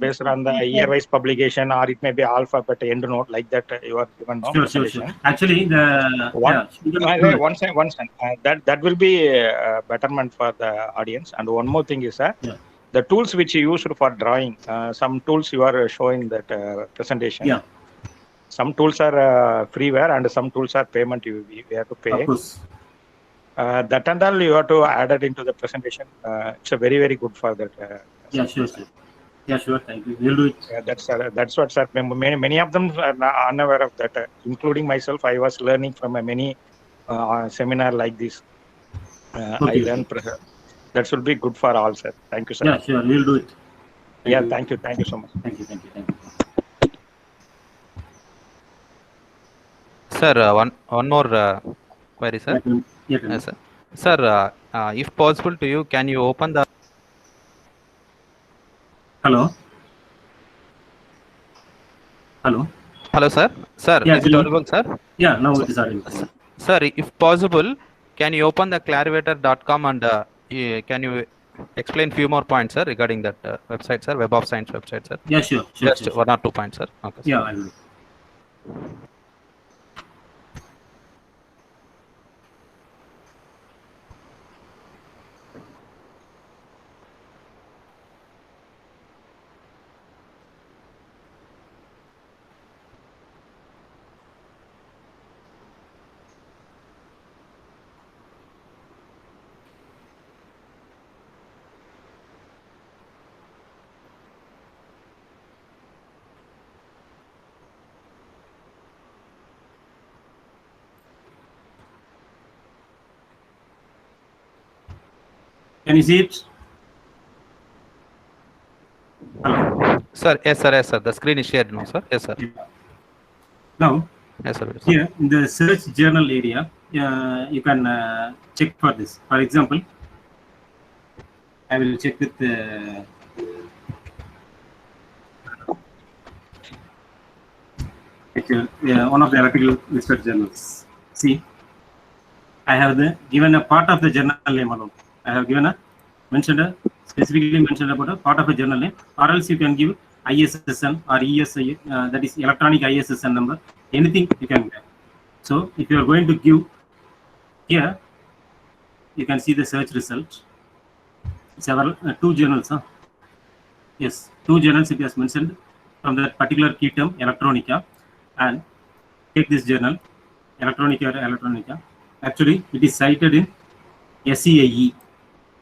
based on the year-wise publication, or it may be alphabet end note like that. You are given no Sure. Actually, the one second. That will be a betterment for the audience. And one more thing is, sir, the tools which you used for drawing. Some tools you are showing that presentation. Yeah. Some tools are freeware and some tools are payment. We have to pay. Of course. That and all you have to add it into the presentation. It's a very good for that. Yeah, sure, sir. Yeah, sure. Thank you. We'll do it. Yeah, that's what, sir. Many of them are unaware of that, including myself. I was learning from many seminar like this. Okay. I learned. That should be good for all, sir. Thank you, sir. Yeah, sure. We'll do it. Thank you so much. Thank you. Sir, one more query, sir. Yes, sir. Sir, if possible to you, can you open the... Hello, sir. Sir, Yeah, is it audible, sir? Yeah, now it is audible. Sir, if possible, can you open the clarivator.com and can you explain few more points, sir, regarding that website, sir, Web of Science website, sir? Yeah, sure. Just 1 or 2 points, sir. Okay, sir. Yeah, I will. Can you see it? Hello. Sir, yes, sir. The screen is shared now, sir. Yes, sir. Now, yes, sir. Here in the search journal area, you can check for this. For example, I will check with one of the electrical research journals. See, I have given a part of the journal name alone. I have given specifically mentioned about a part of a journal name, or else you can give ISSN or ESI, that is electronic ISSN number, anything you can get. So if you are going to give here, you can see the search result. Several 2 journals. Yes, 2 journals it has mentioned from that particular key term, Electronica, and take this journal, Electronica. Actually, it is cited in SEAE.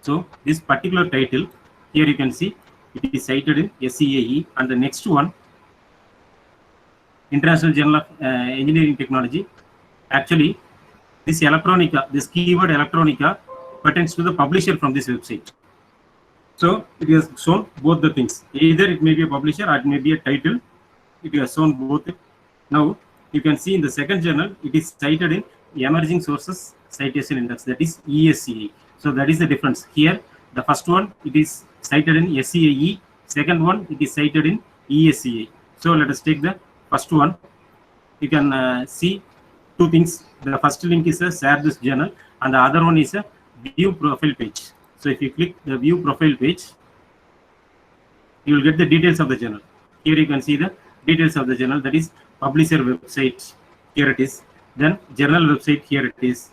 So this particular title here you can see it is cited in SEAE, and the next one, International Journal of Engineering Technology. Actually, this Electronica, this keyword Electronica pertains to the publisher from this website. So it has shown both the things. Either it may be a publisher or it may be a title. It has shown both. Now you can see in the second journal it is cited in Emerging Sources Citation Index, that is ESCA. So that is the difference. Here the first one it is cited in SEAE, second one it is cited in ESCA. So let us take the first one. You can see 2 things. The first link is a share this journal, and the other one is a view profile page. So if you click the view profile page, you will get the details of the journal. Here you can see the details of the journal, that is publisher website. Here it is. Then journal website, here it is.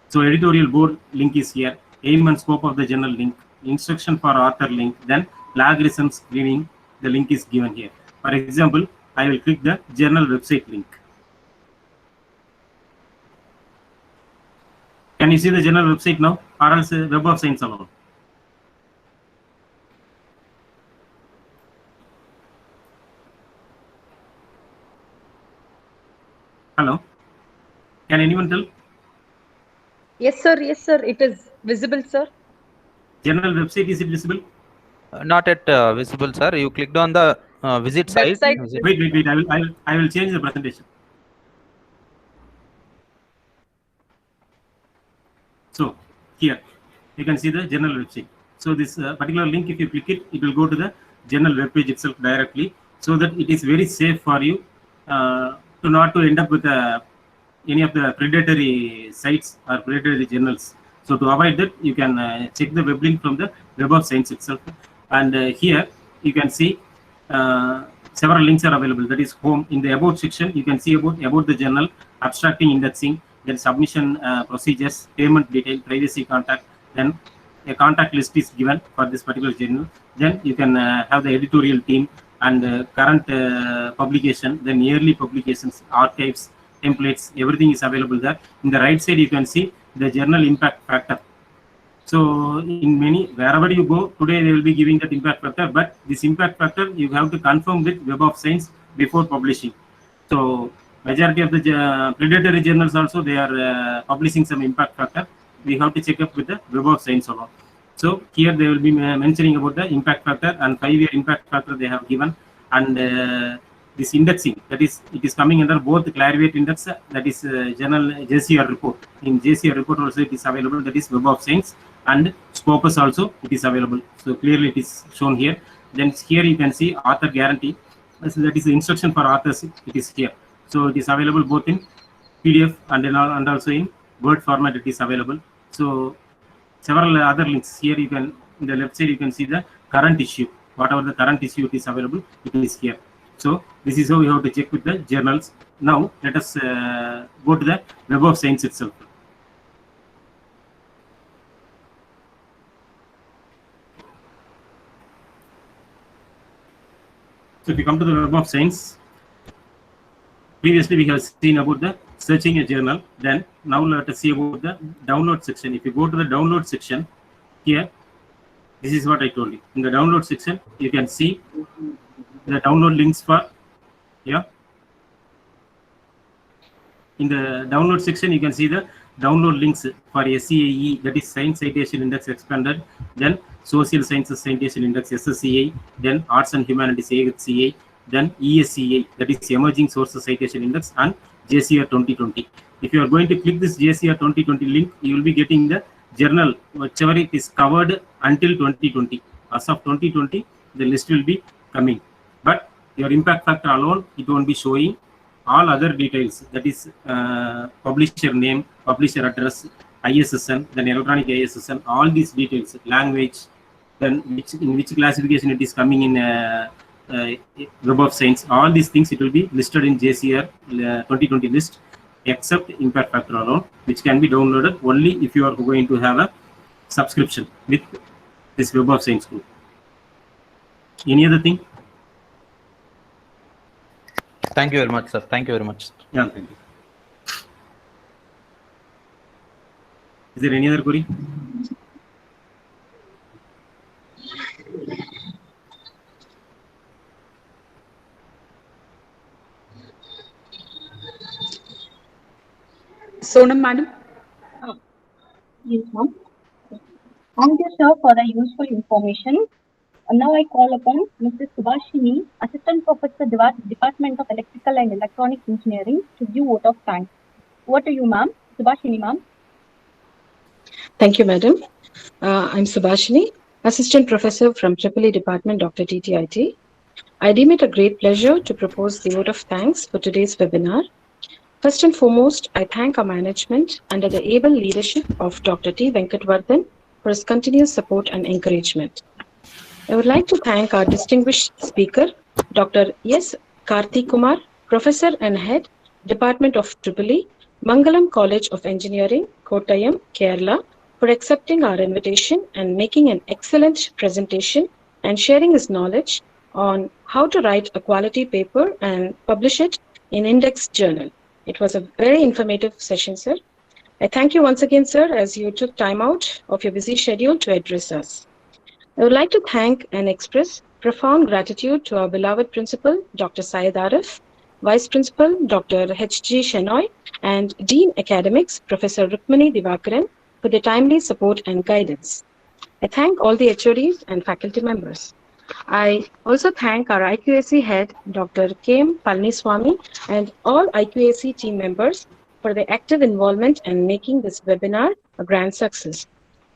So editorial board link is here. Aim and scope of the journal link. Instruction for author link. Then plagiarism screening, the link is given here. For example, I will click the journal website link. Can you see the journal website now, or else Web of Science alone? Hello? Can anyone tell? Yes, sir. Yes, sir. It is visible, sir. Journal website, is it visible? Not yet visible, sir. You clicked on the visit site. Website. Wait. I will change the presentation. So here you can see the journal website. So this particular link, if you click it, it will go to the journal web page itself directly, so that it is very safe for you to not to end up with any of the predatory sites or predatory journals. So to avoid that, you can check the web link from the Web of Science itself. And here you can see several links are available. That is home. In the about section, you can see about the journal, abstracting, indexing, then submission procedures, payment detail, privacy contact, then a contact list is given for this particular journal. Then you can have the editorial team and current publication, then yearly publications, archives, templates, everything is available there. In the right side, you can see the journal impact factor. So in many, wherever you go today, they will be giving that impact factor, but this impact factor you have to confirm with Web of Science before publishing. So majority of the predatory journals also, they are publishing some impact factor. We have to check up with the Web of Science alone. So here they will be mentioning about the impact factor, and 5-year impact factor they have given, and this indexing, that is, it is coming under both the Clarivate index, that is journal JCR report. In JCR report also it is available, that is Web of Science, and Scopus also it is available. So clearly it is shown here. Then here you can see author guarantee. So that is the instruction for authors. It is here. So it is available both in PDF and also in Word format. It is available. So several other links here. You can, in the left side, you can see the current issue. Whatever the current issue it is available, it is here. So this is how we have to check with the journals. Now let us go to the Web of Science itself. So if you come to the Web of Science, previously we have seen about the searching a journal. Then now let us see about the download section. If you go to the download section, here, this is what I told you. In the download section, you can see the download links for, yeah. In the download section, you can see the download links for SCAE, that is Science Citation Index Expanded, then Social Sciences Citation Index SSCI, then Arts and Humanities AHCI, then ESCI, that is Emerging Sources Citation Index, and JCR 2020. If you are going to click this JCR 2020 link, you will be getting the journal, whichever it is covered until 2020. As of 2020, the list will be coming. But your impact factor alone, it won't be showing. All other details, that is publisher name, publisher address, ISSN, then electronic ISSN, all these details, language, then in which classification it is coming in Web of Science, all these things it will be listed in JCR 2020 list, except impact factor alone, which can be downloaded only if you are going to have a subscription with this Web of Science group. Any other thing? Thank you very much, sir. Thank you very much. Yeah, thank you. Is there any other query? Sonam, madam. Yes, ma'am. Thank you, sir, for the useful information. Now I call upon Mrs. Subhashini, Assistant Professor, Department of Electrical and Electronics Engineering, to give vote of thanks. Over to you, ma'am. Subhashini, ma'am. Thank you, madam. I'm Subhashini, Assistant Professor from EEE Department, Dr. TTIT. I deem it a great pleasure to propose the vote of thanks for today's webinar. First and foremost, I thank our management under the able leadership of Dr. T. Venkatvarthan for his continuous support and encouragement. I would like to thank our distinguished speaker, Dr. S. Karthik Kumar, Professor and Head, Department of EEE, Mangalam College of Engineering, Kottayam, Kerala, for accepting our invitation and making an excellent presentation and sharing his knowledge on how to write a quality paper and publish it in Index Journal. It was a very informative session, sir. I thank you once again, sir, as you took time out of your busy schedule to address us. I would like to thank and express profound gratitude to our beloved principal, Dr. Syed Arif, Vice Principal, Dr. H.G. Shenoy, and Dean Academics, Professor Rukmini Divakaran, for their timely support and guidance. I thank all the HODs and faculty members. I also thank our IQAC head, Dr. K.M. Palniswamy, and all IQAC team members for their active involvement in making this webinar a grand success.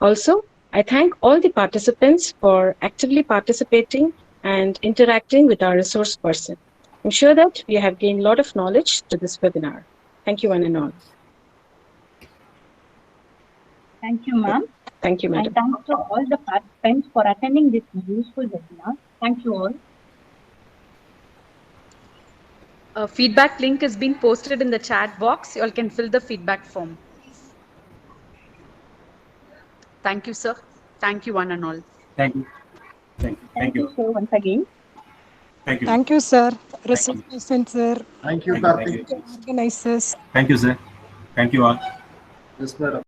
Also, I thank all the participants for actively participating and interacting with our resource person. I'm sure that we have gained a lot of knowledge to this webinar. Thank you one and all. Thank you, ma'am. Thank you, madam. And thanks to all the participants for attending this useful webinar. Thank you all. A feedback link is being posted in the chat box. You all can fill the feedback form. Thank you, sir. Thank you, one and all. Thank you. Thank you. Thank you, sir, once again. Thank you. Thank you, sir. Recipients, sir. Thank you, Thank you. Karthik. Organizers. Thank you, sir. Thank you all. Yes, madam.